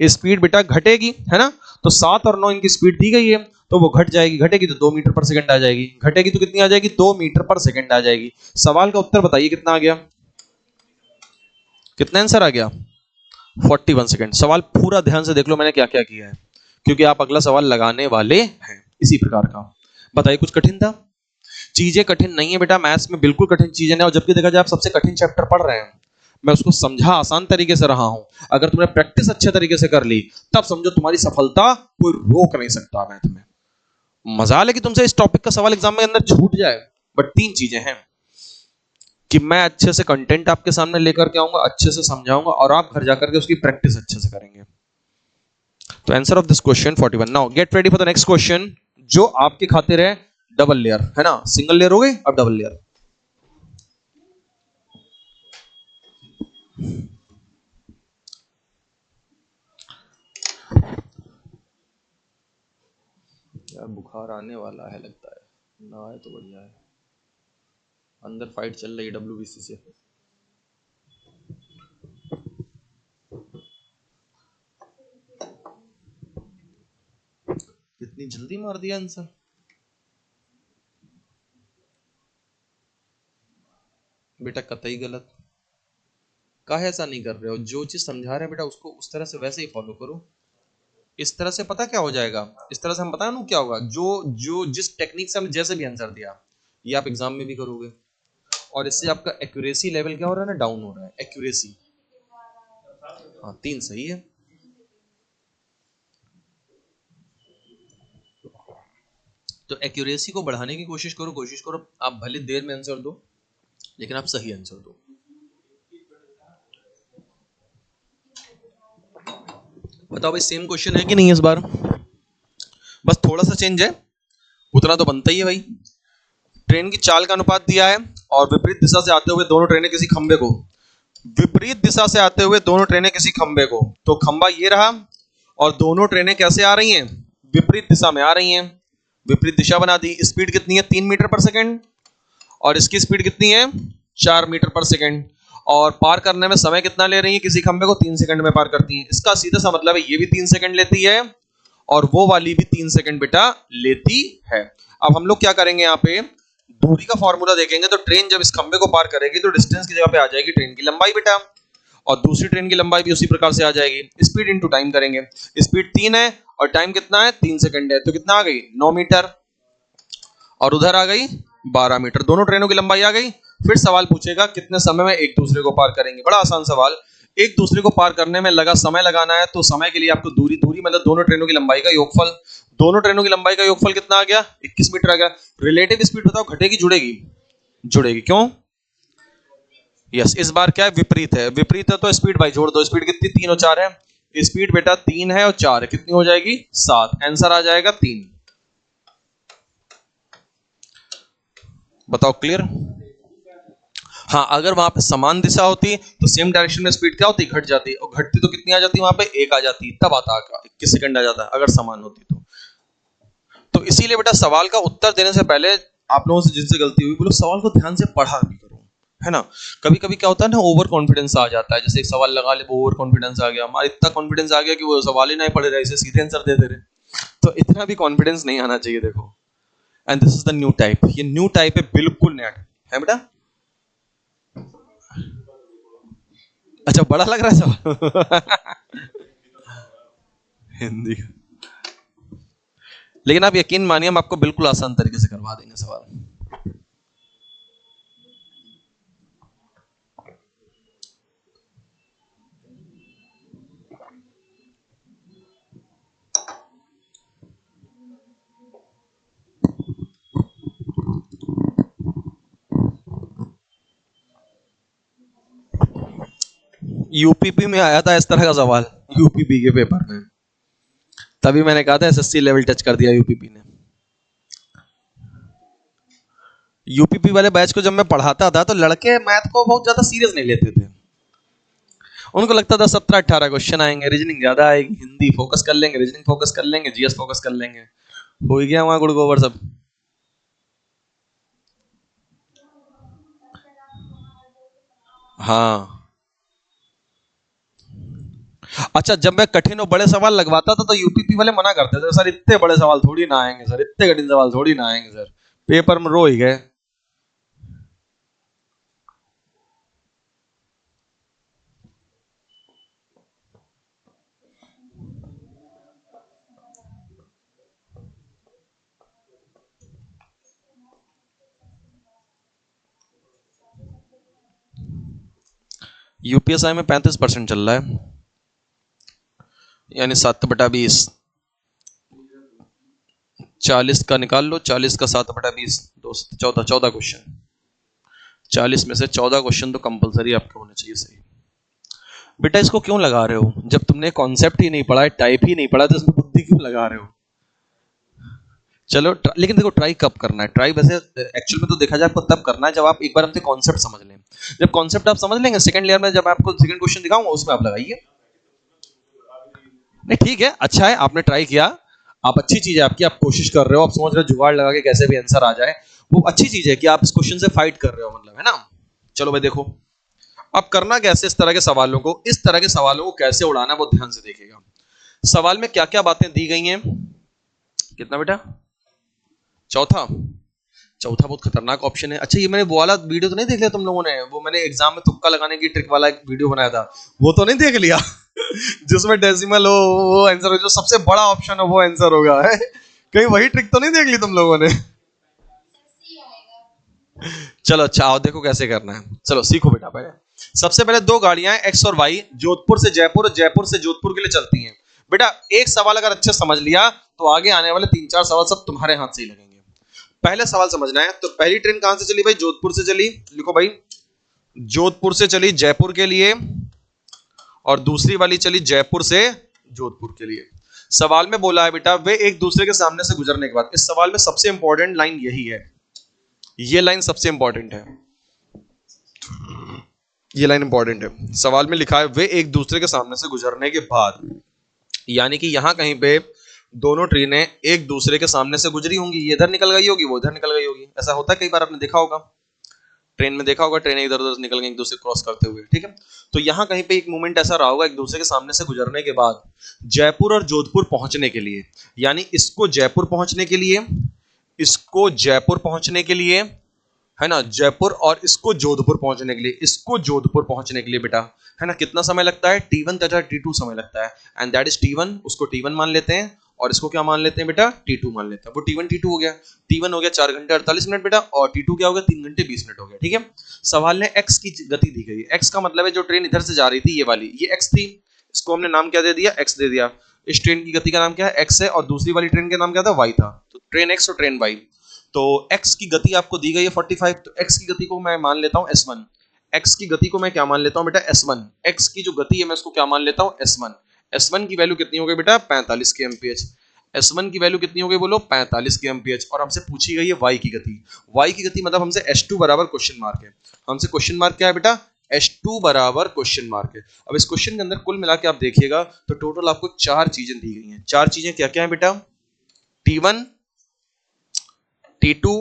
स्पीड बेटा घटेगी, है ना। तो 7 और 9 इनकी स्पीड दी गई है तो वो घट जाएगी, घटेगी तो 2 मीटर पर सेकंड आ जाएगी, घटेगी तो कितनी आ जाएगी, 2 मीटर पर सेकंड आ जाएगी। सवाल का उत्तर बताइए कितना आ गया, कितना आंसर आ गया, 41 सेकंड। सवाल पूरा ध्यान से देख लो मैंने क्या क्या किया है, क्योंकि आप अगला सवाल लगाने वाले हैं इसी प्रकार का। बताइए कुछ कठिन था, चीजें कठिन नहीं है बेटा, मैथ्स में बिल्कुल कठिन चीजें नहीं। और जबकि देखा जाए आप सबसे कठिन चैप्टर पढ़ रहे हैं, मैं उसको समझा आसान तरीके से रहा हूं। अगर तुमने प्रैक्टिस अच्छे तरीके से कर ली तब समझो तुम्हारी सफलता कोई रोक नहीं सकता मैथ में। मजाल है कि तुमसे इस टॉपिक का सवाल एग्जाम में अंदर छूट जाए, बट 3 चीजें हैं कि मैं अच्छे से कंटेंट आपके सामने लेकर के आऊंगा, अच्छे से समझाऊंगा और आप घर जाकर के उसकी प्रैक्टिस अच्छे से करेंगे। तो answer of this question 41। Now get ready for the next question, जो आपकी खातिर है डबल लेयर, है ना, सिंगल लेयर हो गई अब डबल लेयर। यार बुखार आने वाला है लगता है, ना आए तो बढ़िया है। अंदर फाइट चल रही है WBC से। कितनी जल्दी मार दिया आंसर, बेटा कतई गलत। काहे ऐसा नहीं कर रहे हो, जो चीज समझा रहे हैं बेटा उसको उस तरह से वैसे ही फॉलो करो। इस तरह से पता क्या हो जाएगा, इस तरह से हम बता ना क्या होगा, जो जो जिस टेक्निक से हमने जैसे भी आंसर दिया ये आप एग्जाम में भी करोगे और इससे आपका एक्यूरेसी लेवल क्या हो रहा है ना, डाउन हो रहा है एक्यूरेसी। हाँ 3 सही है। तो एक्यूरेसी को बढ़ाने की कोशिश करो, आप भले देर में आंसर दो लेकिन आप सही आंसर दो। बताओ भाई सेम क्वेश्चन है कि नहीं इस बार, बस थोड़ा सा चेंज है, उतना तो बनता ही है भाई। ट्रेन की चाल का अनुपात दिया है और विपरीत दिशा से आते हुए दोनों ट्रेनें किसी खंबे को, विपरीत दिशा से आते हुए दोनों ट्रेनें किसी खंबे को, तो खंबा ये रहा और दोनों ट्रेनें कैसे आ रही हैं, विपरीत दिशा में आ रही हैं। विपरीत दिशा बना दी, स्पीड कितनी है 3 मीटर पर सेकंड और इसकी स्पीड कितनी है 4 मीटर पर सेकंड, और पार करने में समय कितना ले रही है, किसी खंबे को 3 सेकंड में पार करती है। इसका सीधा सा मतलब है ये भी 3 सेकंड लेती है और वो वाली भी 3 सेकंड बेटा लेती है। अब हम लोग क्या करेंगे, यहाँ पे दूरी का फॉर्मूला देखेंगे। तो ट्रेन जब इस खंबे को पार करेगी तो डिस्टेंस की जगह पे आ जाएगी ट्रेन की लंबाई बेटा, और दूसरी ट्रेन की लंबाई भी उसी प्रकार से आ जाएगी। स्पीड इंटू टाइम करेंगे, स्पीड 3 है और टाइम कितना है 3 सेकंड है, तो कितना आ गई 9 मीटर और उधर आ गई 12 मीटर, दोनों ट्रेनों की लंबाई आ गई। फिर सवाल पूछेगा कितने समय में एक दूसरे को पार करेंगे। बड़ा आसान सवाल, एक दूसरे को पार करने में लगा समय लगाना है, तो समय के लिए आपको दूरी मतलब दोनों ट्रेनों की लंबाई का योगफल, दोनों ट्रेनों की लंबाई का योगफल कितना आ गया 21 मीटर आ गया। रिलेटिव स्पीड बताओ घटेगी जुड़ेगी, जुड़ेगी, क्यों, यस इस बार क्या है विपरीत है, विपरीत है तो स्पीड भाई जोड़ दो, स्पीड कितनी 3 और 4 है, स्पीड बेटा 3 है और 4 है, कितनी हो जाएगी 7, आंसर आ जाएगा 3। बताओ क्लियर। हाँ अगर वहां पे समान दिशा होती तो सेम डायरेक्शन में स्पीड क्या होती, घट जाती, और घटती तो कितनी आ जाती वहां पे 1 आ जाती, तब आता 21 सेकंड आ जाता अगर समान होती तो इसीलिए बेटा सवाल का उत्तर देने से पहले आप लोगों से जिनसे गलती हुई, बोलो सवाल को ध्यान से पढ़ा भी करो, है ना। कभी कभी क्या होता है ना, ओवर कॉन्फिडेंस आ जाता है, जैसे एक सवाल लगा ले, वो ओवर कॉन्फिडेंस आ गया, हमारा इतना कॉन्फिडेंस आ गया कि वो सवाल ही नहीं पढ़ रहे, इसे सीधे आंसर दे दे रहे। तो इतना भी कॉन्फिडेंस नहीं आना चाहिए, देखो। And this is the new type, ये न्यू टाइप है, बिल्कुल नया है बेटा। अच्छा, बड़ा लग रहा है सवाल हिंदी का। लेकिन आप यकीन मानिए, हम आपको बिल्कुल आसान तरीके से करवा देंगे सवाल। यूपीपी में आया था इस तरह का सवाल, यूपीपी के पेपर में, तभी मैंने कहा था एसएससी लेवल टच कर दिया यूपीपी ने। यूपीपी वाले बैच को जब मैं पढ़ाता था तो लड़के मैथ को बहुत ज्यादा सीरियस नहीं लेते थे। उनको लगता था 17-18 क्वेश्चन आएंगे, रीजनिंग ज्यादा आएगी, हिंदी फोकस कर लेंगे, रीजनिंग फोकस कर लेंगे, जीएस फोकस कर लेंगे, हो ही गया वहां गुड़ गोबर सब। हाँ, अच्छा, जब मैं कठिन और बड़े सवाल लगवाता था तो यूपीपी वाले मना करते थे, सर इतने बड़े सवाल थोड़ी ना आएंगे सर, इतने कठिन सवाल थोड़ी ना आएंगे सर, पेपर में रो ही गए। यूपीएसआई में 35% चल रहा है, यानी 7/20, 40 का निकाल लो, 40 का 7/20, 14 क्वेश्चन, 40 में से 14 क्वेश्चन तो कंपलसरी आपके होने चाहिए सही। बेटा इसको क्यों लगा रहे हो, जब तुमने कॉन्सेप्ट ही नहीं पढ़ा है, टाइप ही नहीं पढ़ा, तो इसमें बुद्धि क्यों लगा रहे हो। चलो लेकिन देखो, ट्राई कब करना है, ट्राई वैसे एक्चुअल में तो देखा जाए आपको तब करना है जब आप एक बार हमसे कॉन्सेप्ट समझ लें। जब कॉन्सेप्ट आप समझ लेंगे, सेकंड लेयर में जब आपको सेकंड क्वेश्चन दिखाऊंगा उसमें आप लगाइए। नहीं ठीक है, अच्छा है, आपने ट्राई किया, आप अच्छी चीज है आपकी, आप कोशिश कर रहे हो, आप समझ रहे हो जुगाड़ लगा के कैसे भी आंसर आ जाए, वो अच्छी चीज है कि आप इस क्वेश्चन से फाइट कर रहे हो, मतलब, है ना। चलो भाई देखो, अब करना कैसे, इस तरह के सवालों को, इस तरह के सवालों को कैसे उड़ाना, वो ध्यान से देखिएगा। सवाल में क्या क्या बातें दी गई हैं, कितना बेटा, चौथा, चौथा बहुत खतरनाक ऑप्शन है। अच्छा, ये मैंने वो वाला वीडियो तो नहीं देख लिया तुम लोगों ने, वो मैंने एग्जाम में तुक्का लगाने की ट्रिक वाला एक वीडियो बनाया था, वो तो नहीं देख लिया जिसमें डेसिमल हो वो आंसर हो, जो सबसे बड़ा ऑप्शन हो वो आंसर होगा, है? कहीं वही ट्रिक तो नहीं देख ली तुम लोगों ने? चलो अच्छा, आओ देखो कैसे करना है, चलो सीखो बेटा। पहले सबसे पहले दो गाड़ियां हैं एक्स और वाई, जोधपुर से जयपुर और जयपुर से जोधपुर के लिए चलती हैं। बेटा एक सवाल अगर अच्छे समझ लिया तो आगे आने वाले 3-4 सवाल सब तुम्हारे हाथ से ही लगेंगे। पहले सवाल समझना है, तो पहली ट्रेन कहां से चली भाई, जोधपुर से चली, लिखो भाई, जोधपुर से चली जयपुर के लिए, और दूसरी वाली चली जयपुर से जोधपुर के लिए। सवाल में बोला है बेटा, वे एक दूसरे के सामने से गुजरने के बाद, इस सवाल में सबसे इंपॉर्टेंट लाइन यही है, ये लाइन सबसे इंपॉर्टेंट है, ये लाइन इंपॉर्टेंट है। सवाल में लिखा है वे एक दूसरे के सामने से गुजरने के बाद, यानी कि यहां कहीं पे दोनों ट्रेनें एक दूसरे के सामने से गुजरी होंगी, ये इधर निकल गई होगी, वो इधर निकल गई होगी, ऐसा होता है कई बार, आपने देखा होगा ट्रेन में, देखा होगा ट्रेनें इधर उधर निकल गई एक दूसरे क्रॉस करते हुए, ठीक है। तो यहां कहीं पे एक मोमेंट ऐसा रहा होगा एक दूसरे के सामने से गुजरने के बाद, जयपुर और जोधपुर पहुंचने के लिए, यानी इसको जयपुर पहुंचने के लिए, इसको जयपुर पहुंचने के लिए, है ना, जयपुर, और इसको जोधपुर पहुंचने के लिए, इसको जोधपुर पहुंचने के लिए बेटा, है ना, कितना समय लगता है, T1 तथा T2 समय लगता है, एंड दैट इज T1, उसको T1 मान लेते हैं, और इसको क्या मान लेते हैं बेटा, T2 मान लेते हैं। वो T1 T2 हो गया, T1 हो गया 4 घंटे 48 मिनट बेटा, और T2 क्या हो गया, 3 घंटे 20 मिनट हो गया, ठीक है। सवाल ने x की गति दी गई है, x का मतलब है जो ट्रेन इधर से जा रही थी, ये वाली, ये x थी, इसको हमने नाम क्या दे दिया, x दे दिया। इस ट्रेन की गति का नाम क्या है, x है, और दूसरी वाली ट्रेन का नाम क्या था, y था, तो ट्रेन x और ट्रेन y। तो x की गति आपको दी गई है 45, तो x की गति को मैं मान लेता हूं S1, x की गति को मैं क्या मान लेता हूं बेटा, S1, x की जो गति है मैं उसको क्या मान लेता हूं, S1। S1 की वैल्यू कितनी हो गई बेटा, 45 के एमपीएच, S1 की वैल्यू कितनी हो गई बोलो, 45 के एमपीएच, और हमसे पूछी गई है y की गति, y की गति मतलब हमसे S2 बराबर क्वेश्चन मार्क है, हमसे क्वेश्चन मार्क क्या है बेटा, S2 बराबर क्वेश्चन मार्क है। अब इस क्वेश्चन के अंदर कुल मिला के आप देखिएगा तो टोटल आपको 4 चीजें दी गई हैं, 4 चीजें क्या क्या है बेटा, T1, T2,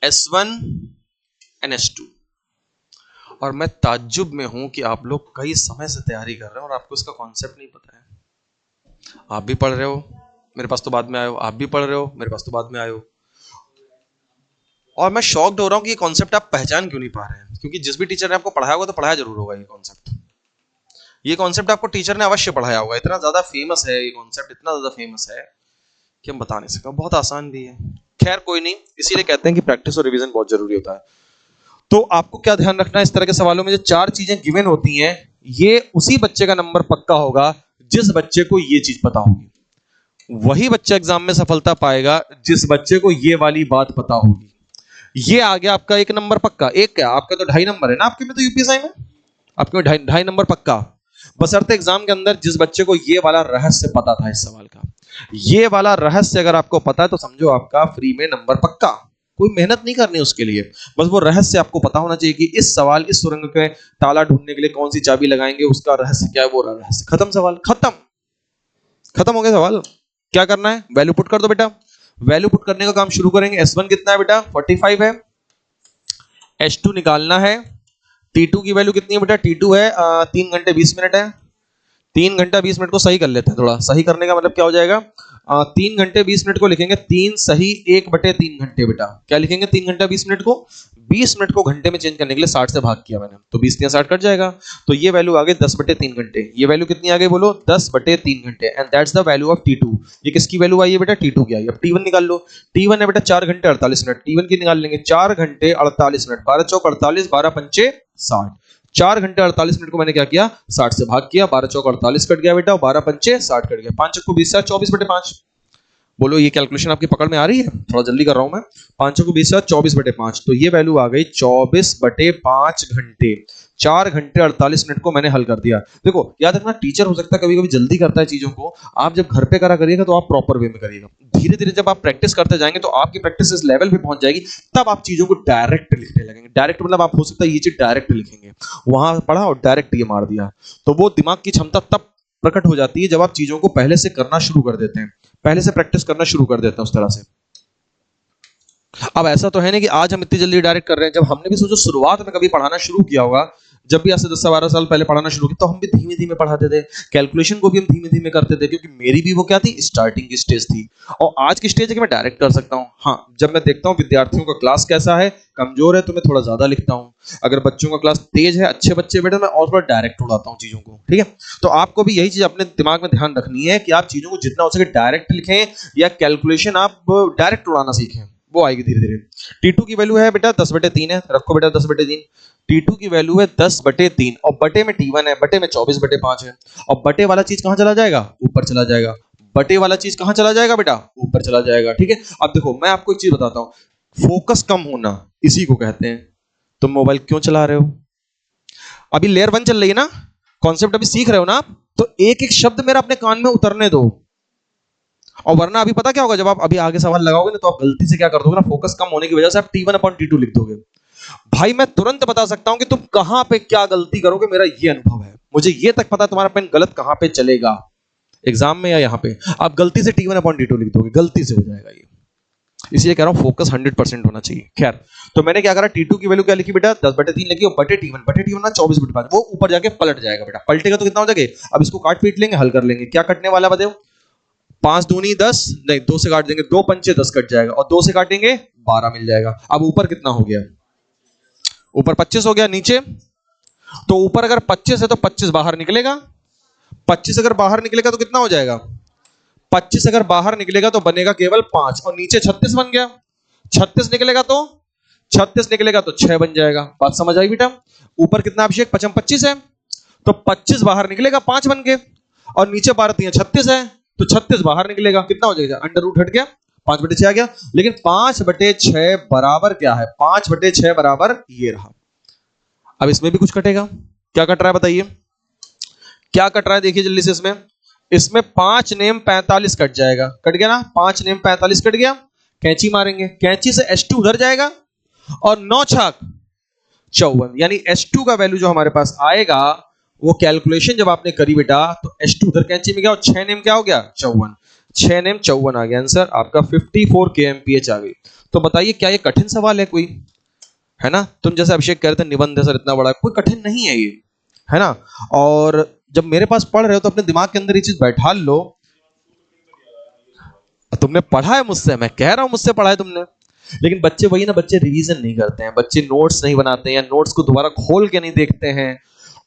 S1NH2। और मैं ताज्जुब में हूं कि आप लोग कई समय से तैयारी कर रहे हैं और आपको इसका कॉन्सेप्ट नहीं पता है। आप भी पढ़ रहे हो, मेरे पास तो बाद में आए हो, आप भी पढ़ रहे हो, मेरे पास तो बाद में आए हो। और मैं शॉक्ड हो रहा हूं कि ये कॉन्सेप्ट आप पहचान क्यों नहीं पा रहे हैं, क्योंकि जिस भी टीचर ने आपको पढ़ाया होगा तो पढ़ाया जरूर होगा ये कॉन्सेप्ट। ये कॉन्सेप्ट आपको टीचर ने अवश्य पढ़ाया होगा, इतना ज्यादा फेमस है ये कॉन्सेप्ट, इतना ज्यादा फेमस है कि हम बता नहीं सकते। बहुत आसान भी है, खैर कोई नहीं, इसीलिए कहते हैं कि प्रैक्टिस और रिवीजन बहुत जरूरी होता है। तो आपको क्या ध्यान रखना है इस तरह के सवालों में, जो चार चीजें गिवन होती हैं, ये उसी बच्चे का नंबर पक्का होगा जिस बच्चे को ये चीज पता होगी। वही बच्चा एग्जाम में सफलता पाएगा जिस बच्चे को ये वाली बात पता होगी। ये आ गया आपका एक नंबर पक्का। एक क्या, आपका तो 2.5 नंबर है ना, आपके में तो यूपीएसआई में आपके में 2.5 नंबर पक्का। बशर्ते एग्जाम के अंदर जिस बच्चे को ये वाला रहस्य पता था इस सवाल का, ये वाला रहस्य अगर आपको पता है तो समझो आपका फ्री में नंबर पक्का। कोई मेहनत नहीं करनी उसके लिए, बस वो रहस्य आपको पता होना चाहिए कि इस सवाल, इस सुरंग के ताला ढूंढने के लिए कौन सी चाबी लगाएंगे, उसका रहस्य क्या है, वो रहस्य। खत्म सवाल, खत्म, खत्म हो गया सवाल। क्या करना है, वैल्यू पुट कर दो बेटा। वैल्यू पुट करने का काम शुरू करेंगे। S1 कितना है बेटा, 45 है। H2 निकालना है। T2 की वैल्यू कितनी है बेटा, T2 है 3 घंटे 20 मिनट है। 3 घंटा 20 मिनट को सही कर लेते हैं, थोड़ा सही करने का मतलब क्या हो जाएगा, 3 घंटे 20 मिनट को लिखेंगे 3 सही 1/3 घंटे। बेटा क्या लिखेंगे, 3 घंटा 20 मिनट को, 20 मिनट को घंटे में चेंज करने के लिए 60 से भाग किया मैंने, तो 20 या 60 कट जाएगा। तो ये वैल्यू आ गई 10/3 घंटे। ये वैल्यू कितनी आ गई बोलो, 10/3 घंटे। And that's the value of T2। ये किसकी वैल्यू आई है बेटा, T2 की आई। अब T1 निकाल लो। T1 है बेटा 4 घंटे 48 मिनट। T1 की निकाल लेंगे 4 घंटे 48 मिनट, 12 चौक 48, 12 पंचे 60। 4 घंटे 48 मिनट को मैंने क्या किया, 60 से भाग किया, 12 चौक 48 कट गया बेटा, 12 पंचे 60 कट गया, 5 को 20 24/5। बोलो ये कैलकुलेशन आपकी पकड़ में आ रही है, थोड़ा जल्दी कर रहा हूं मैं। 5 को 20 24/5, तो ये वैल्यू आ गई 24/5 घंटे। 4 घंटे 48 मिनट को मैंने हल कर दिया। देखो याद रखना, टीचर हो सकता है कभी कभी जल्दी करता है चीजों को, आप जब घर पे करा करिएगा तो आप प्रॉपर वे में करिएगा। धीरे धीरे जब आप प्रैक्टिस करते जाएंगे तो आपकी प्रैक्टिस इस लेवल पे पहुंच जाएगी, तब आप चीजों को डायरेक्ट लिखने लगेंगे। डायरेक्ट मतलब आप हो सकता है ये चीज डायरेक्ट लिखेंगे, वहां पढ़ा और डायरेक्ट ये मार दिया। तो वो दिमाग की क्षमता तब प्रकट हो जाती है जब आप चीजों को पहले से करना शुरू कर देते हैं, पहले से प्रैक्टिस करना शुरू कर देते हैं उस तरह से। अब ऐसा तो है नहीं कि आज हम इतनी जल्दी डायरेक्ट कर रहे हैं, जब हमने भी सोचो शुरुआत में कभी पढ़ाना शुरू किया होगा, जब भी आज से 10-12 साल पहले पढ़ाना शुरू किया, तो हम भी धीमे धीमे पढ़ाते थे, कैलकुलेशन को भी हम धीमे धीमे करते थे, क्योंकि मेरी भी वो क्या थी, स्टार्टिंग की स्टेज थी। और आज की स्टेज है कि मैं डायरेक्ट कर सकता हूँ। हाँ, जब मैं देखता हूँ विद्यार्थियों का क्लास कैसा है, कमजोर है, तो मैं थोड़ा ज्यादा लिखता हूँ। अगर बच्चों का क्लास तेज है, अच्छे बच्चे बेटे, मैं और थोड़ा डायरेक्ट उड़ाता हूँ चीजों को। ठीक है, तो आपको भी यही चीज अपने दिमाग में ध्यान रखनी है कि आप चीजों को जितना हो सके डायरेक्ट लिखें, या कैलकुलेशन आप डायरेक्ट उड़ाना सीखें, वो आएगी धीरे धीरे। T2 की वैल्यू है बेटा 10/3 है, रखो बेटा 10/3। T2 की वैल्यू है 10/3 और बटे में T1 है, बटे में 24/5 है। और बटे वाला चीज कहां चला जाएगा, ऊपर चला जाएगा। बटे वाला चीज कहां चला जाएगा बेटा, ऊपर चला जाएगा। ठीक है, अब देखो मैं आपको एक चीज बताता हूं, फोकस कम होना इसी को कहते हैं। तुम मोबाइल क्यों चला रहे हो, अभी लेयर 1 चल रही है ना, कॉन्सेप्ट अभी सीख रहे हो ना, तो एक एक शब्द मेरा अपने कान में उतरने दो। और वरना अभी पता क्या होगा, जब आप अभी आगे सवाल लगाओगे ना, तो आप गलती से क्या कर दोगे ना, फोकस कम होने की वजह से आप T1/T2 लिख दोगे। भाई मैं तुरंत बता सकता हूं कि तुम कहां पे क्या गलती करोगे, मेरा ये अनुभव है, मुझे ये तक पता है तुम्हारा पेन गलत कहां पे चलेगा, एग्जाम में या यहां पे। आप गलती से T1/T2 लिख दोगे, गलती से हो जाएगा ये, इसलिए कह रहा हूं फोकस 100% होना चाहिए। खैर, तो मैंने क्या करा, T2 की वैल्यू क्या लिखी बेटा, 10/3 लिखी, और बटे T1 ना 24/5, वो ऊपर जाके पलट जाएगा बेटा। पलटेगा तो कितना हो जाएगा, अब इसको काट पीट लेंगे, हल कर लेंगे। क्या कटने वाला बताओ, 5 दूनी 10, नहीं 2 से काट देंगे, 2 पंचे 10 कट जाएगा, और 2 से काटेंगे 12 मिल जाएगा। अब ऊपर कितना हो गया, ऊपर 25 हो गया। नीचे तो ऊपर अगर 25 है तो 25 बाहर निकलेगा, 25 अगर बाहर निकलेगा तो कितना हो जाएगा, 25 अगर बाहर निकलेगा तो बनेगा केवल 5, और नीचे 36 बन गया। 36 निकलेगा तो 6 बन जाएगा। बात समझ आई बेटा, ऊपर कितना अभिषेक 25 है, तो 25 बाहर निकलेगा 5 बन के, और नीचे 12 36 है, तो 36 बाहर निकलेगा, कितना हो जाएगा, अंडर रूट हट गया, 5/6 आ गया। लेकिन 5/6 बराबर क्या है, 5/6 बराबर ये रहा। अब इसमें भी कुछ कटेगा, क्या कट रहा है बताइए, क्या कट रहा है, देखिए जल्दी से। इसमें 5 नेम 45 कट जाएगा, कट गया ना, 5 नेम 45 कट गया। कैंची मारेंगे, कैंची से H2 उधर जाएगा, और 9 छाक 54, यानी H2 का वैल्यू जो हमारे पास आएगा, वो कैलकुलेशन जब आपने करी बेटा, तो H2 उधर कैंची में गया, और 6 नेम क्या हो गया, 54, 6 नेम 54 आ गया। आंसर आपका 54 kmph आ गई। तो बताइए क्या ये कठिन सवाल है कोई? है ना? तुम जैसे अभिषेक कह रहे थे निबंध है सर इतना बड़ा, कोई कठिन नहीं है ये, है ना? और जब मेरे पास पढ़ रहे हो तो अपने दिमाग के अंदर ये चीज बैठा लो। तुमने पढ़ा है मुझसे, मैं कह रहा हूं मुझसे पढ़ा है तुमने। लेकिन बच्चे वही ना, बच्चे रिवीजन नहीं करते हैं, बच्चे नोट्स नहीं बनाते हैं, या नोट्स को दोबारा खोल के नहीं देखते हैं।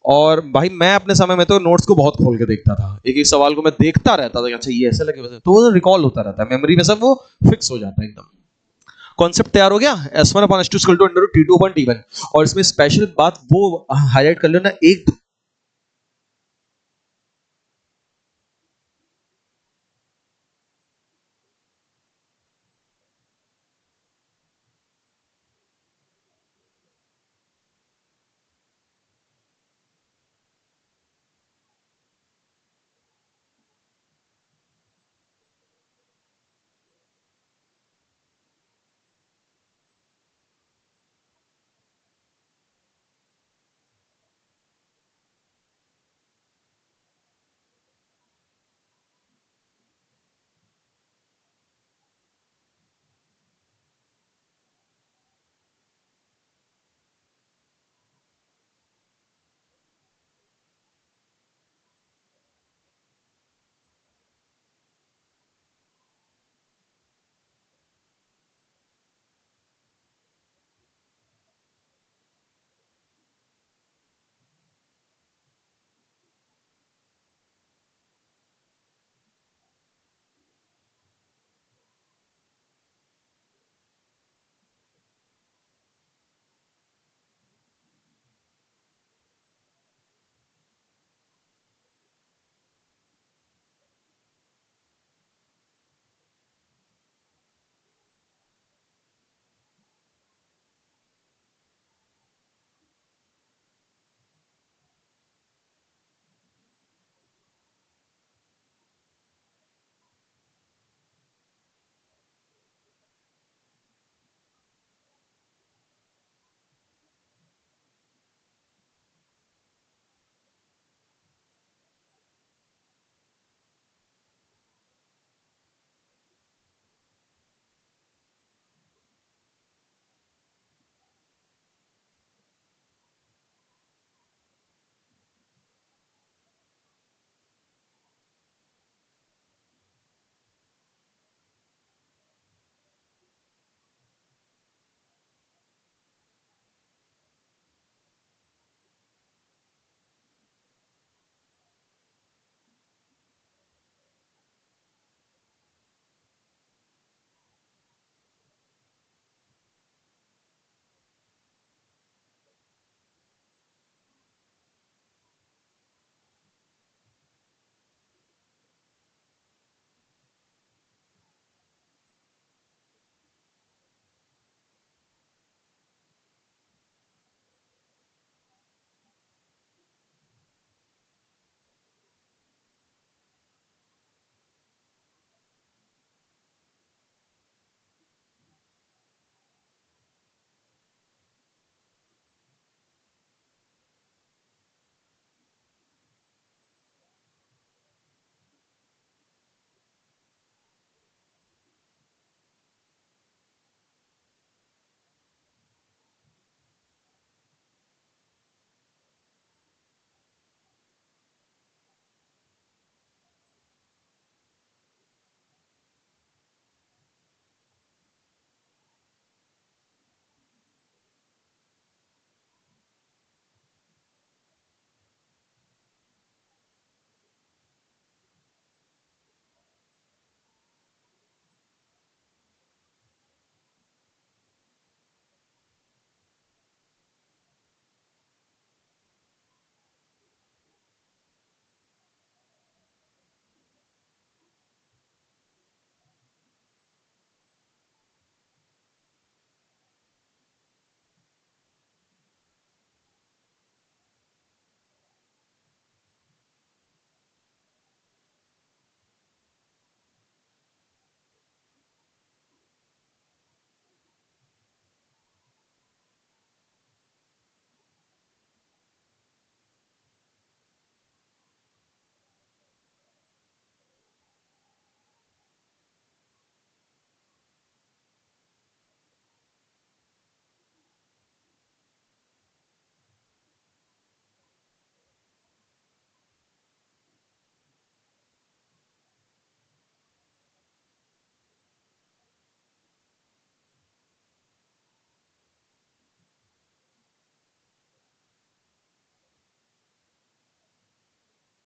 और भाई मैं अपने समय में तो नोट्स को बहुत खोल के देखता था, एक एक सवाल को मैं देखता रहता था कि अच्छा ये ऐसे लगे वैसे, तो वो रिकॉल होता रहता है मेमोरी में, सब वो फिक्स हो जाता है एकदम। कॉन्सेप्ट तैयार हो गया, S1 upon S2 equal to under root T2 upon T1। और इसमें स्पेशल बात वो हाईलाइट कर लो ना, एक